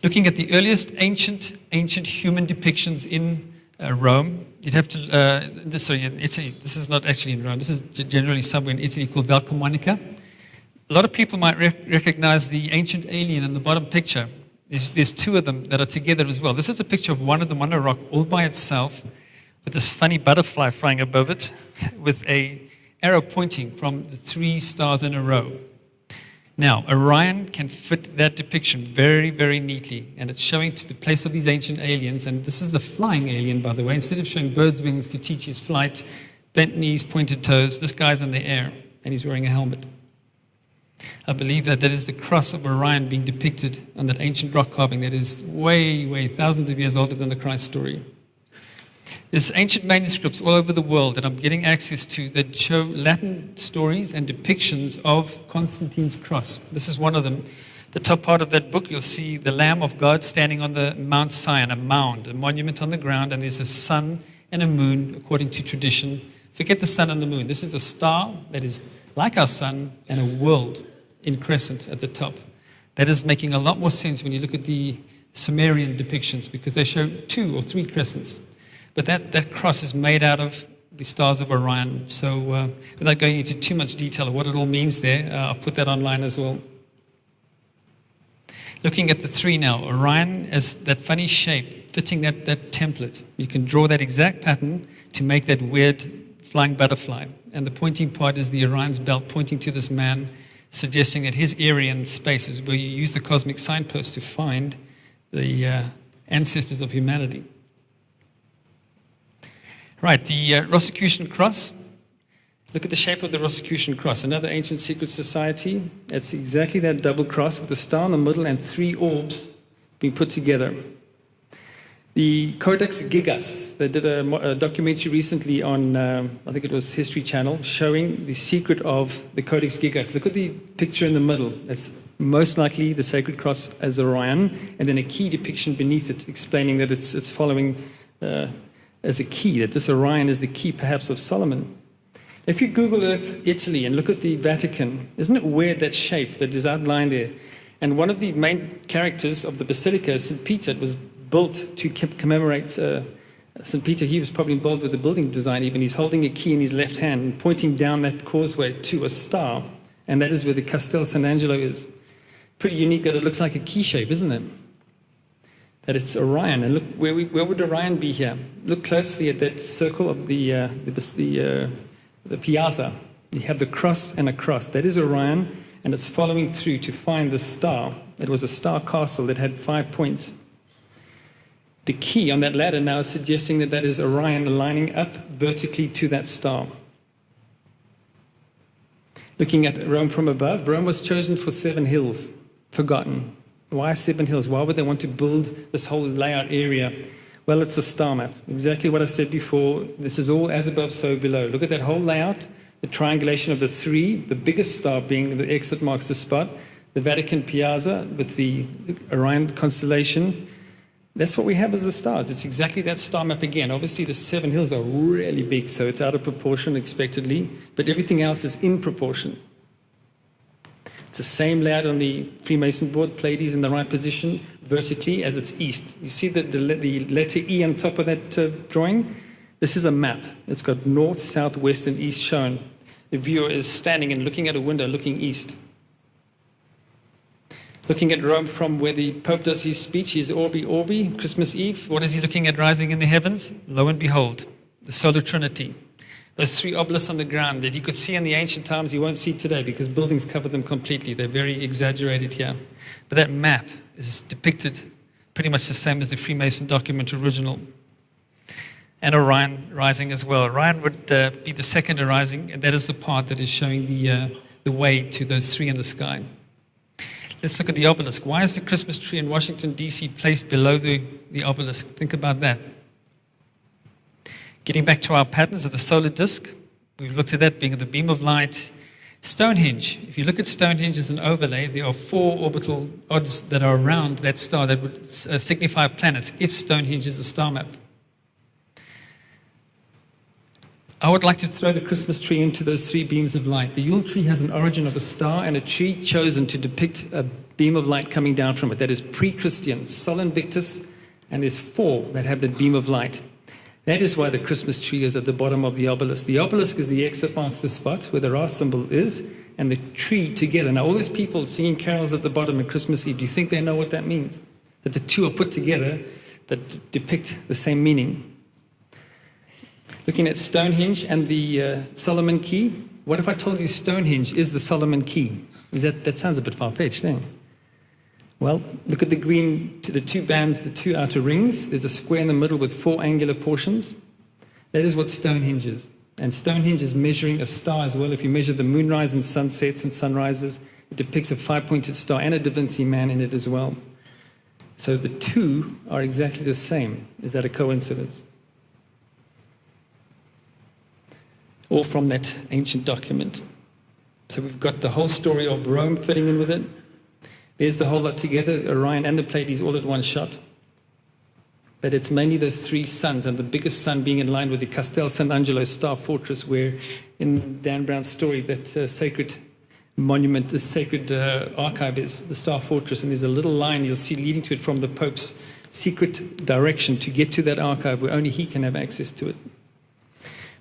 Looking at the earliest ancient human depictions in Rome, you'd have to, in Italy, this is not actually in Rome, this is generally somewhere in Italy called Val Camonica. A lot of people might recognize the ancient alien in the bottom picture. There's 2 of them that are together as well. This is a picture of one of them on a rock all by itself with this funny butterfly flying above it with a arrow pointing from the 3 stars in a row. Now, Orion can fit that depiction very, very neatly, and it's showing to the place of these ancient aliens, and this is the flying alien, by the way. Instead of showing birds' wings to teach his flight, bent knees, pointed toes. This guy's in the air, and he's wearing a helmet. I believe that is the cross of Orion being depicted on that ancient rock carving that is way, way thousands of years older than the Christ story. There's ancient manuscripts all over the world that I'm getting access to that show Latin stories and depictions of Constantine's cross. This is one of them. The top part of that book, you'll see the Lamb of God standing on the Mount Sion, a mound, a monument on the ground, and there's a sun and a moon, according to tradition. Forget the sun and the moon. This is a star that is like our sun and a world in crescent at the top. That is making a lot more sense when you look at the Sumerian depictions, because they show 2 or 3 crescents. But that cross is made out of the stars of Orion. So without going into too much detail of what it all means there, I'll put that online as well. Looking at the 3 now, Orion as that funny shape, fitting that template. You can draw that exact pattern to make that weird flying butterfly. And the pointing part is the Orion's belt pointing to this man, suggesting that his area in space is where you use the cosmic signpost to find the ancestors of humanity. Right, the Rosicrucian cross. Look at the shape of the Rosicrucian cross. Another ancient secret society. It's exactly that double cross with a star in the middle and 3 orbs being put together. The Codex Gigas, they did a documentary recently on, I think it was History Channel, showing the secret of the Codex Gigas. Look at the picture in the middle. It's most likely the sacred cross as Orion, and then a key depiction beneath it, explaining that it's following as a key, that this Orion is the key perhaps of Solomon. If you Google Earth, Italy, and look at the Vatican, isn't it weird, that shape that is outlined there? And one of the main characters of the Basilica is St. Peter. It was built to commemorate St. Peter. He was probably involved with the building design even. He's holding a key in his left hand and pointing down that causeway to a star, and that is where the Castel San Angelo is. Pretty unique that it looks like a key shape, isn't it? That it's Orion. And look, where would Orion be here? Look closely at that circle of the piazza. You have the cross and a cross. That is Orion, and it's following through to find the star. It was a star castle that had 5 points. The key on that ladder now is suggesting that is Orion lining up vertically to that star. Looking at Rome from above, Rome was chosen for 7 hills, forgotten. Why 7 hills? Why would they want to build this whole layout area? Well, it's a star map. Exactly what I said before. This is all as above, so below. Look at that whole layout, the triangulation of the 3, the biggest star being the X that marks the spot, the Vatican Piazza with the Orion constellation. That's what we have as the stars. It's exactly that star map again. Obviously, the 7 hills are really big, so it's out of proportion expectedly, but everything else is in proportion. It's the same layout on the Freemason board, Pleiades in the right position, vertically as it's east. You see the letter E on the top of that drawing? This is a map. It's got north, south, west, and east shown. The viewer is standing and looking at a window, looking east. Looking at Rome from where the Pope does his speech, his Orbi Orbi, Christmas Eve. What is he looking at rising in the heavens? Lo and behold, the Solar Trinity. Those 3 obelisks on the ground that you could see in the ancient times, you won't see today because buildings cover them completely. They're very exaggerated here. But that map is depicted pretty much the same as the Freemason document original. And Orion rising as well. Orion would be the second arising, and that is the part that is showing the way to those 3 in the sky. Let's look at the obelisk. Why is the Christmas tree in Washington, D.C. placed below the obelisk? Think about that. Getting back to our patterns of the solar disk, we've looked at that being the beam of light. Stonehenge, if you look at Stonehenge as an overlay, there are 4 orbital odds that are around that star that would signify planets if Stonehenge is a star map. I would like to throw the Christmas tree into those 3 beams of light. The Yule tree has an origin of a star and a tree chosen to depict a beam of light coming down from it. That is pre-Christian, Sol Invictus, and there's 4 that have that beam of light. That is why the Christmas tree is at the bottom of the obelisk. The obelisk is the X that marks the spot where the Ra symbol is, and the tree together. Now, all those people singing carols at the bottom on Christmas Eve, do you think they know what that means? That the 2 are put together that depict the same meaning. Looking at Stonehenge and the Solomon key, what if I told you Stonehenge is the Solomon key? That sounds a bit far-fetched, eh? Well, look at the green, to the 2 bands, the 2 outer rings. There's a square in the middle with 4 angular portions. That is what Stonehenge is. And Stonehenge is measuring a star as well. If you measure the moonrise and sunsets and sunrises, it depicts a 5-pointed star and a Da Vinci man in it as well. So the two are exactly the same. Is that a coincidence? All from that ancient document. So we've got the whole story of Rome fitting in with it. There's the whole lot together, Orion and the Pleiades all at one shot. But it's mainly those three suns, and the biggest sun being in line with the Castel Sant'Angelo star fortress, where in Dan Brown's story, that sacred monument, the sacred archive is the star fortress, and there's a little line you'll see leading to it from the Pope's secret direction to get to that archive where only he can have access to it.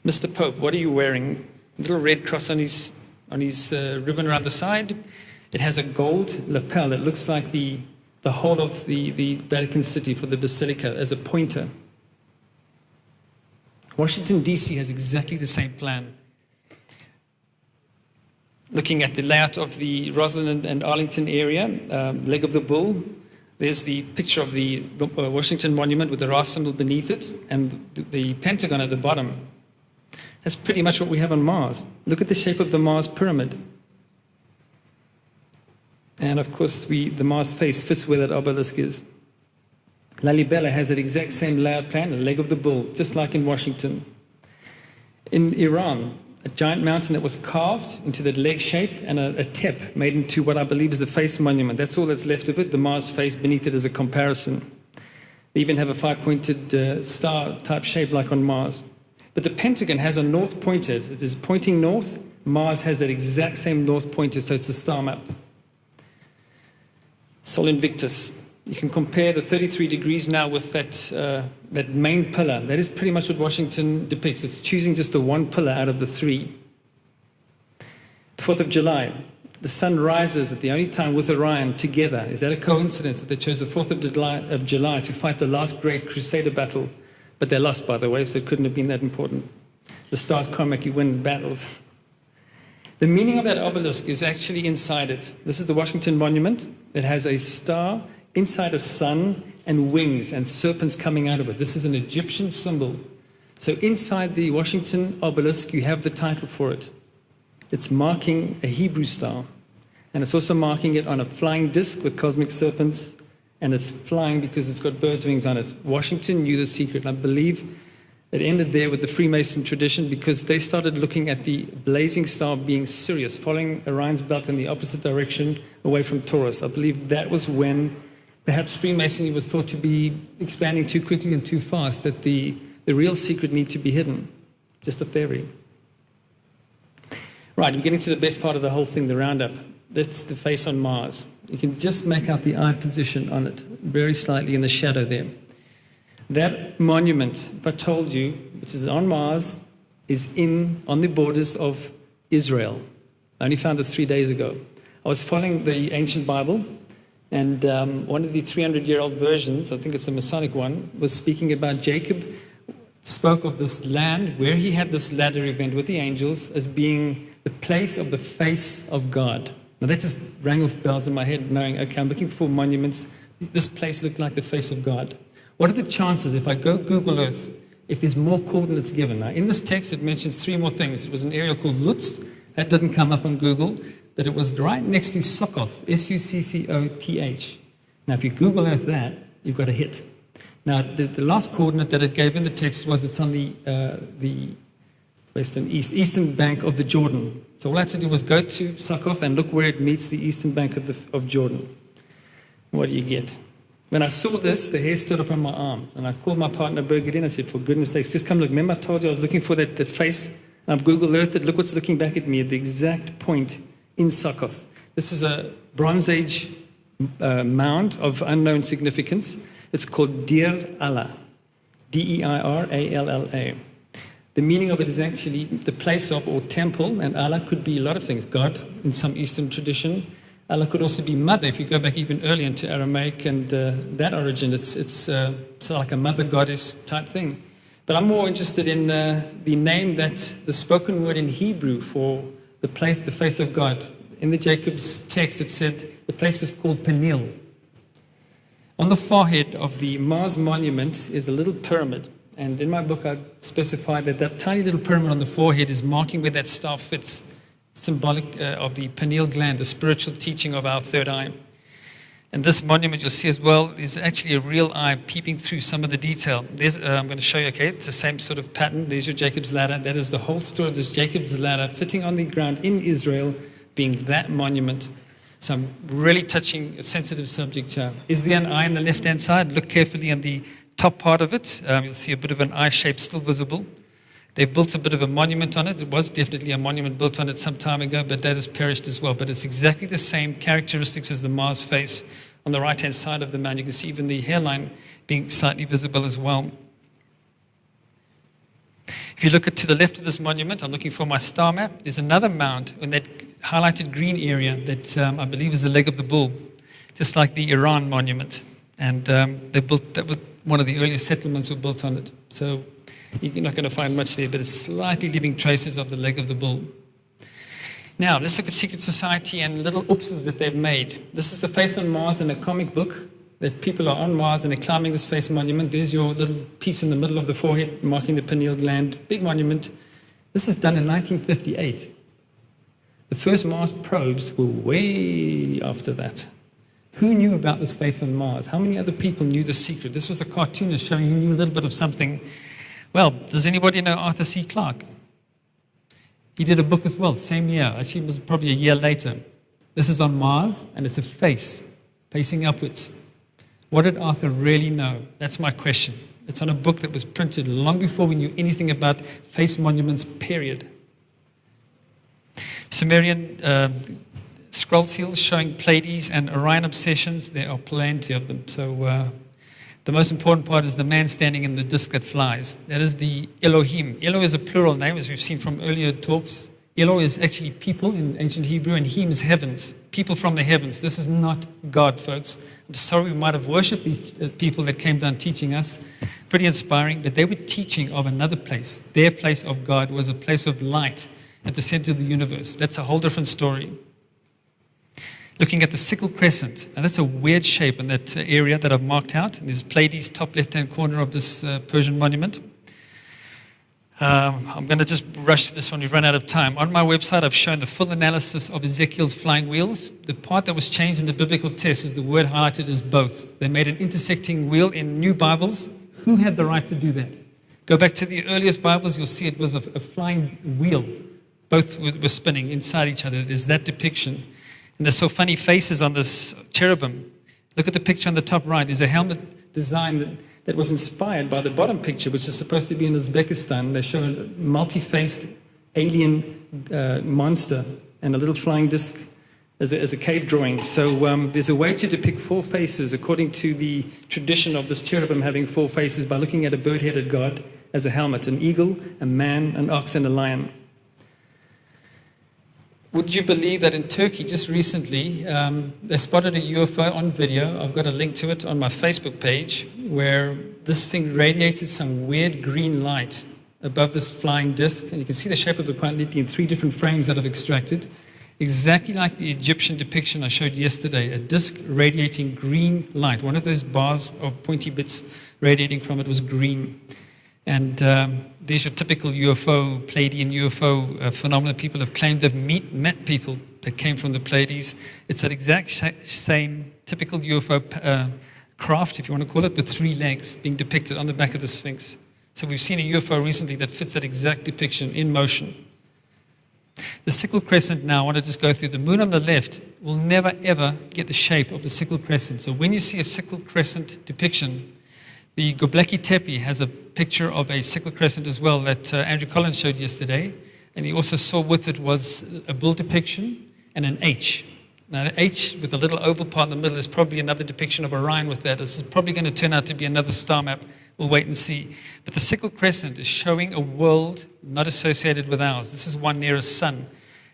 Mr. Pope, what are you wearing? A little red cross on his ribbon around the side. It has a gold lapel. It looks like the whole of the Vatican City for the Basilica as a pointer. Washington, D.C. has exactly the same plan. Looking at the layout of the Roslyn and Arlington area, leg of the bull, there's the picture of the Washington Monument with the Ra symbol beneath it, and the Pentagon at the bottom. That's pretty much what we have on Mars. Look at the shape of the Mars pyramid. And of course, the Mars face fits where that obelisk is. Lalibela has that exact same layout plan, a leg of the bull, just like in Washington. In Iran, a giant mountain that was carved into that leg shape, and a tep made into what I believe is the face monument. That's all that's left of it, the Mars face beneath it as a comparison. They even have a 5-pointed star-type shape like on Mars. But the Pentagon has a north pointer. It is pointing north. Mars has that exact same north pointer, so it's a star map. Sol Invictus. You can compare the 33 degrees now with that main pillar. That is pretty much what Washington depicts. It's choosing just the one pillar out of the three. 4th of July. The sun rises at the only time with Orion together. Is that a coincidence that they chose the 4th of July to fight the last great Crusader battle? But they lost, by the way, so it couldn't have been that important. The stars can't make you win battles. The meaning of that obelisk is actually inside it. This is the Washington Monument. It has a star inside a sun and wings and serpents coming out of it. This is an Egyptian symbol. So inside the Washington obelisk, you have the title for it. It's marking a Hebrew star. And it's also marking it on a flying disc with cosmic serpents. And it's flying because it's got birds' wings on it. Washington knew the secret. I believe it ended there with the Freemason tradition because they started looking at the blazing star being Sirius, following Orion's belt in the opposite direction away from Taurus. I believe that was when perhaps Freemasonry was thought to be expanding too quickly and too fast, that the real secret need to be hidden. Just a theory. Right, we're getting to the best part of the whole thing, the roundup. That's the face on Mars. You can just make out the eye position on it, very slightly in the shadow there. That monument, if I told you, which is on Mars, is on the borders of Israel. I only found this 3 days ago. I was following the ancient Bible, and one of the 300-year-old versions, I think it's the Masonic one, was speaking about Jacob, spoke of this land where he had this ladder event with the angels as being the place of the face of God. Now that just rang off bells in my head, knowing, okay, I'm looking for monuments. This place looked like the face of God. What are the chances if I go Google Earth, if there's more coordinates given? Now, in this text, it mentions 3 more things. It was an area called Lutz. That didn't come up on Google, but it was right next to Sukkoth, S-U-C-C-O-T-H. Now, if you Google Earth that, you've got a hit. Now, the last coordinate that it gave in the text was it's on the eastern bank of the Jordan. So all I had to do was go to Sukkoth and look where it meets the eastern bank of Jordan. What do you get? When I saw this, the hair stood up on my arms. And I called my partner, Birgit, in. I said, for goodness sakes, just come look. Remember I told you I was looking for that face? And I've Google Earthed it. Look what's looking back at me at the exact point in Sukkoth. This is a Bronze Age mound of unknown significance. It's called Deir Allah. D-E-I-R-A-L-L-A. The meaning of it is actually the place of or temple, and Allah could be a lot of things. God, in some Eastern tradition. Allah could also be mother. If you go back even earlier into Aramaic and that origin, it's like a mother goddess type thing. But I'm more interested in the name that the spoken word in Hebrew for the place, the face of God. In the Jacob's text, it said the place was called Peniel. On the forehead of the Mars monument is a little pyramid. And in my book, I specified that that tiny little pyramid on the forehead is marking where that star fits, symbolic of the pineal gland, the spiritual teaching of our third eye. And this monument you'll see as well is actually a real eye peeping through some of the detail. I'm going to show you, okay, it's the same sort of pattern. There's your Jacob's ladder. That is the whole story of this Jacob's ladder fitting on the ground in Israel, being that monument. So I'm really touching a sensitive subject here. Is there an eye on the left-hand side? Look carefully on the top part of it. You'll see a bit of an eye shape still visible. They built a bit of a monument on it. It was definitely a monument built on it some time ago, but that has perished as well. But it's exactly the same characteristics as the Mars face on the right-hand side of the mound. You can see even the hairline being slightly visible as well. If you look to the left of this monument, I'm looking for my star map. There's another mound in that highlighted green area that I believe is the leg of the bull, just like the Iran monument. And they built that with one of the earliest settlements were built on it. So you're not going to find much there, but it's slightly leaving traces of the leg of the bull. Now, let's look at secret society and little oopses that they've made. This is the face on Mars in a comic book, that people are on Mars and they're climbing this face monument. There's your little piece in the middle of the forehead marking the pineal gland. Big monument. This is done in 1958. The first Mars probes were way after that. Who knew about this face on Mars? How many other people knew the secret? This was a cartoonist showing he knew a little bit of something. Well, does anybody know Arthur C. Clarke? He did a book as well, same year. Actually, it was probably a year later. This is on Mars, and it's a face facing upwards. What did Arthur really know? That's my question. It's on a book that was printed long before we knew anything about face monuments, period. Sumerian scroll seals showing Pleiades and Orion obsessions. There are plenty of them. So the most important part is the man standing in the disc that flies. That is the Elohim. Elo is a plural name, as we've seen from earlier talks. Elo is actually people in ancient Hebrew, and Him is heavens. People from the heavens. This is not God, folks. I'm sorry we might have worshipped these people that came down teaching us. Pretty inspiring, but they were teaching of another place. Their place of God was a place of light at the center of the universe. That's a whole different story. Looking at the sickle crescent. Now that's a weird shape in that area that I've marked out. And there's Pleiades, top left-hand corner of this Persian monument. I'm going to just rush through this one. We've run out of time. On my website, I've shown the full analysis of Ezekiel's flying wheels. The part that was changed in the biblical text is the word highlighted as both. They made an intersecting wheel in new Bibles. Who had the right to do that? Go back to the earliest Bibles, you'll see it was a flying wheel. Both were spinning inside each other. There's that depiction. And there's so funny faces on this cherubim. Look at the picture on the top right. There's a helmet design that was inspired by the bottom picture, which is supposed to be in Uzbekistan. They show a multi-faced alien monster and a little flying disc as a cave drawing. So there's a way to depict four faces according to the tradition of this cherubim having four faces by looking at a bird-headed god as a helmet, an eagle, a man, an ox, and a lion. Would you believe that in Turkey just recently, they spotted a UFO on video? I've got a link to it on my Facebook page, where this thing radiated some weird green light above this flying disc. And you can see the shape of it quite neatly in three different frames that I've extracted. Exactly like the Egyptian depiction I showed yesterday, a disc radiating green light. One of those bars of pointy bits radiating from it was green. And there's your typical UFO, Pleiadian UFO phenomena. People have claimed they've met people that came from the Pleiades. It's that exact same typical UFO craft, if you want to call it, with three legs being depicted on the back of the Sphinx. So we've seen a UFO recently that fits that exact depiction in motion. The sickle crescent now, I want to just go through. The moon on the left will never, ever get the shape of the sickle crescent. So when you see a sickle crescent depiction, the Göbekli Tepe has a picture of a sickle crescent as well that Andrew Collins showed yesterday. And he also saw with it was a bull depiction and an H. Now the H with a little oval part in the middle is probably another depiction of Orion with that. This is probably going to turn out to be another star map. We'll wait and see. But the sickle crescent is showing a world not associated with ours. This is one near a sun.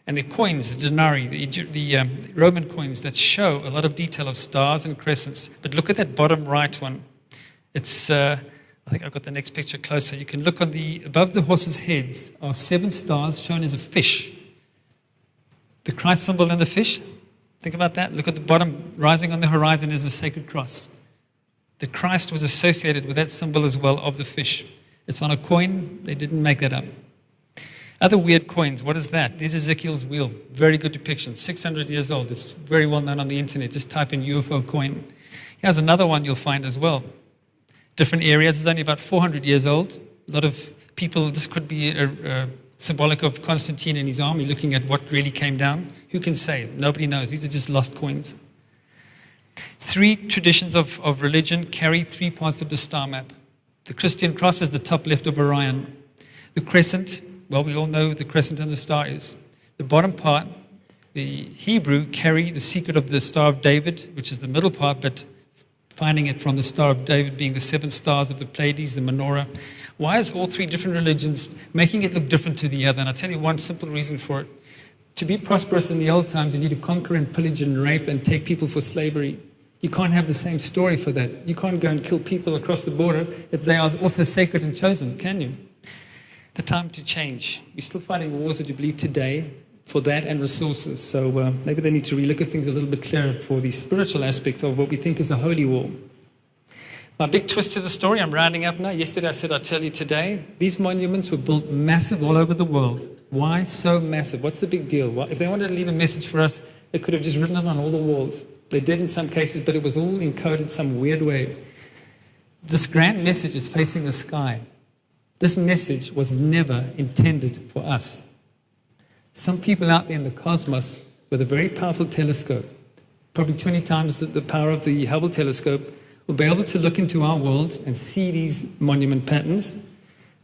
And the coins, the denarii, the Roman coins that show a lot of detail of stars and crescents. But look at that bottom right one. It's, I think I've got the next picture closer. You can look on above the horses' heads are 7 stars shown as a fish. The Christ symbol in the fish, think about that. Look at the bottom, rising on the horizon is the sacred cross. The Christ was associated with that symbol as well of the fish. It's on a coin. They didn't make that up. Other weird coins, what is that? This is Ezekiel's wheel. Very good depiction. 600 years old. It's very well known on the internet. Just type in UFO coin. Here's another one you'll find as well. Different areas. It's only about 400 years old. A lot of people, this could be symbolic of Constantine and his army looking at what really came down. Who can say? Nobody knows. These are just lost coins. 3 traditions of religion carry 3 parts of the star map. The Christian cross is the top left of Orion. The crescent, well, we all know the crescent and the star is. The bottom part, the Hebrew carry the secret of the Star of David, which is the middle part, but finding it from the Star of David being the 7 stars of the Pleiades, the menorah. Why is all 3 different religions making it look different to the other? And I'll tell you one simple reason for it. To be prosperous in the old times, you need to conquer and pillage and rape and take people for slavery. You can't have the same story for that. You can't go and kill people across the border if they are also sacred and chosen, can you? The time to change. We're still fighting wars, would you believe, today for that and resources. So maybe they need to relook at things a little bit clearer for the spiritual aspects of what we think is a holy war. My big twist to the story, I'm rounding up now. Yesterday I said I'd tell you today. These monuments were built massive all over the world. Why so massive? What's the big deal? Well, if they wanted to leave a message for us, they could have just written it on all the walls. They did in some cases, but it was all encoded some weird way. This grand message is facing the sky. This message was never intended for us. Some people out there in the cosmos with a very powerful telescope, probably 20 times the power of the Hubble telescope, will be able to look into our world and see these monument patterns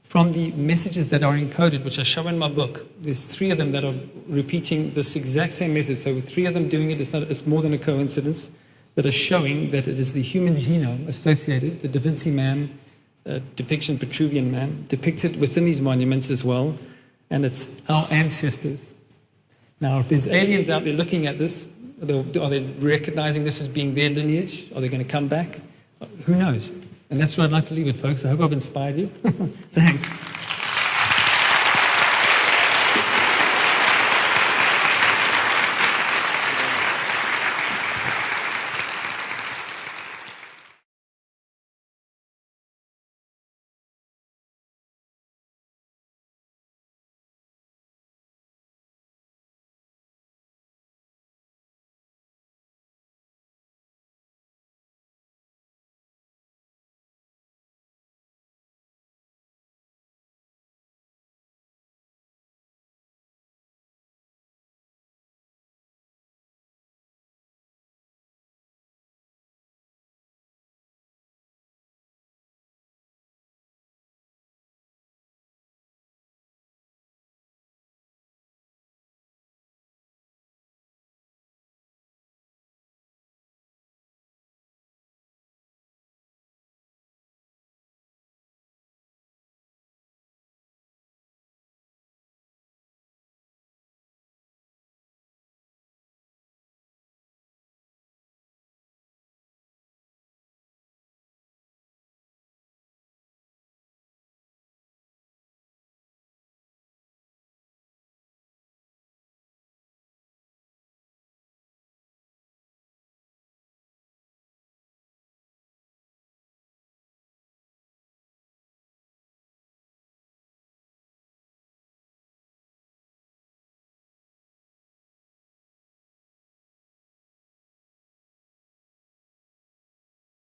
from the messages that are encoded, which I show in my book. There's 3 of them that are repeating this exact same message. So with 3 of them doing it, it's more than a coincidence, that are showing that it is the human genome associated, the Da Vinci man, depiction Vitruvian man, depicted within these monuments as well, and it's our ancestors. Now, if there's aliens out there looking at this, are they recognizing this as being their lineage? Are they going to come back? Who knows? And that's where I'd like to leave it, folks. I hope I've inspired you. Thanks.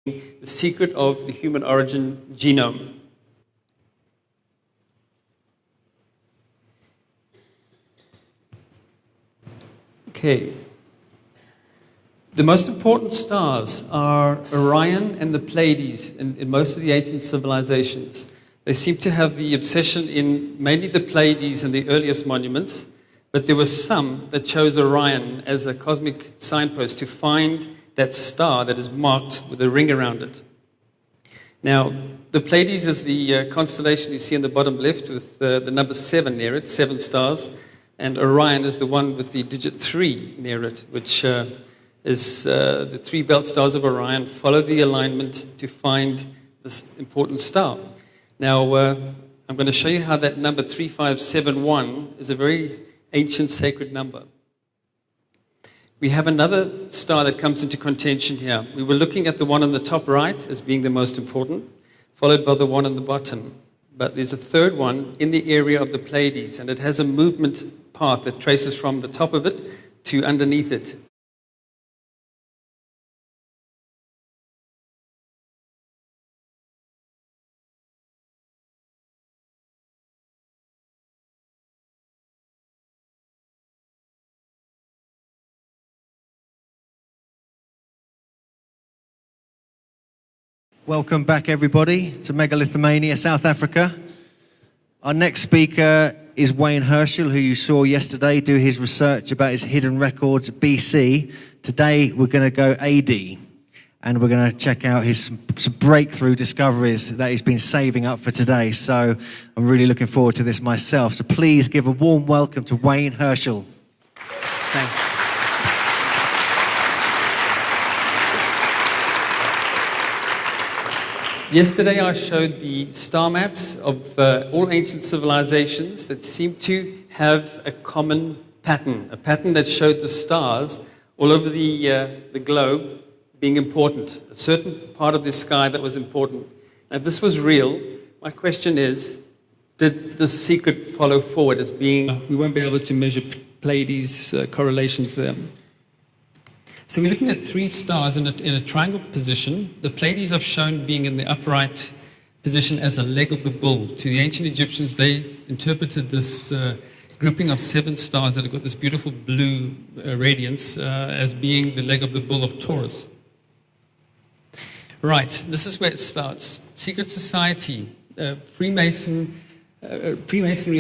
The secret of the human origin genome. Okay. The most important stars are Orion and the Pleiades in most of the ancient civilizations. They seem to have the obsession in mainly the Pleiades and the earliest monuments, but there were some that chose Orion as a cosmic signpost to find that star that is marked with a ring around it. Now, the Pleiades is the constellation you see in the bottom left with the number 7 near it, 7 stars, and Orion is the one with the digit 3 near it, which is the 3 belt stars of Orion. Follow the alignment to find this important star. Now, I'm going to show you how that number 3571 is a very ancient sacred number. We have another star that comes into contention here. We were looking at the one on the top right as being the most important, followed by the one on the bottom. but there's a third one in the area of the Pleiades, and it has a movement path that traces from the top of it to underneath it. Welcome back, everybody, to Megalithomania, South Africa. Our next speaker is Wayne Herschel, who you saw yesterday do his research about his hidden records BC. Today, we're going to go AD, and we're going to check out his some breakthrough discoveries that he's been saving up for today. So I'm really looking forward to this myself. So please give a warm welcome to Wayne Herschel. Thanks. Yesterday I showed the star maps of all ancient civilizations that seem to have a common pattern, a pattern that showed the stars all over the globe being important, a certain part of the sky that was important. Now, if this was real, my question is, did the secret follow forward as being... We won't be able to measure Pleiades correlations there. So we're looking at three stars in a triangle position. The Pleiades are shown being in the upright position as a leg of the bull. To the ancient Egyptians, they interpreted this grouping of 7 stars that have got this beautiful blue radiance as being the leg of the bull of Taurus. Right, this is where it starts. Secret society, Freemasonry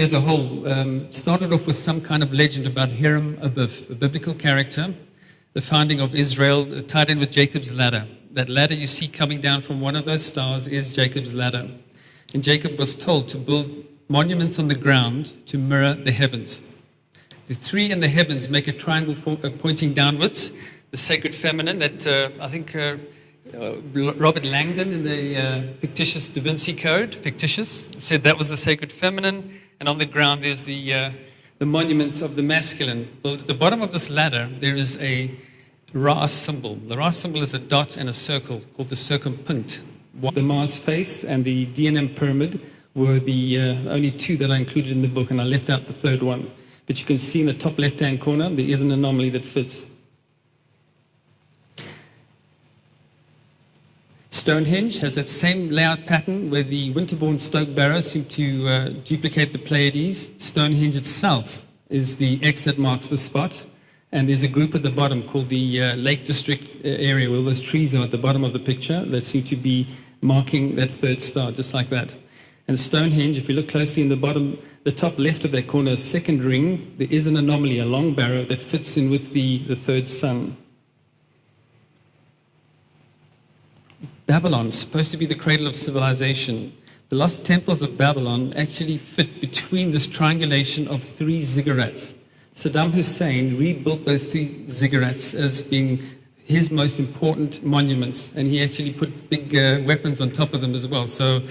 as a whole started off with some kind of legend about Hiram Abiff, a biblical character. The founding of Israel tied in with Jacob's ladder. That ladder you see coming down from one of those stars is Jacob's ladder. And Jacob was told to build monuments on the ground to mirror the heavens. The 3 in the heavens make a triangle pointing downwards. The sacred feminine that I think Robert Langdon in the fictitious Da Vinci Code, fictitious, said that was the sacred feminine. And on the ground there's the monuments of the masculine. Well, at the bottom of this ladder, there is a Ra symbol. The Ra symbol is a dot and a circle called the circumpunct. The Mars face and the DNM pyramid were the only 2 that I included in the book, and I left out the third one. But you can see in the top left-hand corner, there is an anomaly that fits. Stonehenge has that same layout pattern where the Winterbourne Stoke Barrow seem to duplicate the Pleiades. Stonehenge itself is the X that marks the spot. And there's a group at the bottom called the Lake District area where those trees are at the bottom of the picture that seem to be marking that 3rd star, just like that. And Stonehenge, if you look closely in the bottom, the top left of that corner, 2nd ring, there is an anomaly, a long barrow that fits in with the 3rd sun. Babylon, supposed to be the cradle of civilization. The lost temples of Babylon actually fit between this triangulation of 3 ziggurats. Saddam Hussein rebuilt those 3 ziggurats as being his most important monuments, and he actually put big weapons on top of them as well. So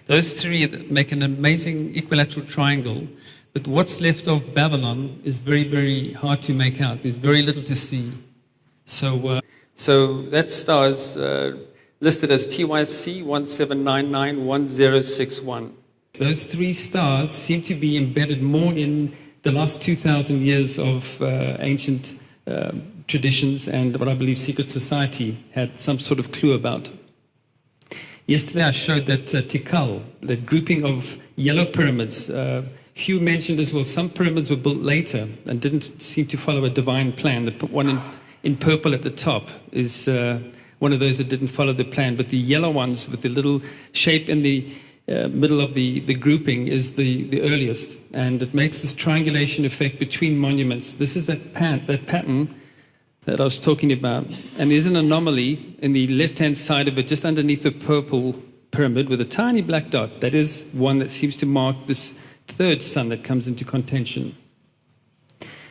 those 3 make an amazing equilateral triangle, but what's left of Babylon is very, very hard to make out. There's very little to see. So that star is listed as TYC 17991061. Those 3 stars seem to be embedded more in the last 2,000 years of ancient traditions and what I believe secret society had some sort of clue about. Yesterday I showed that Tikal, that grouping of yellow pyramids. Hugh mentioned as well, some pyramids were built later and didn't seem to follow a divine plan. The one in purple at the top is one of those that didn't follow the plan, but the yellow ones with the little shape in the middle of the grouping is the earliest, and it makes this triangulation effect between monuments. This is that pattern that I was talking about, and there's an anomaly in the left-hand side of it, just underneath the purple pyramid with a tiny black dot. That is one that seems to mark this 3rd sun that comes into contention.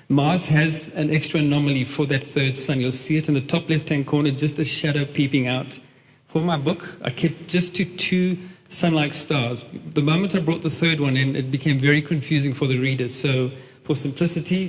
Mars has an extra anomaly for that 3rd sun. You'll see it in the top left-hand corner, just a shadow peeping out. For my book, I kept just to 2 sun-like stars. The moment I brought the 3rd one in, it became very confusing for the readers. So for simplicity,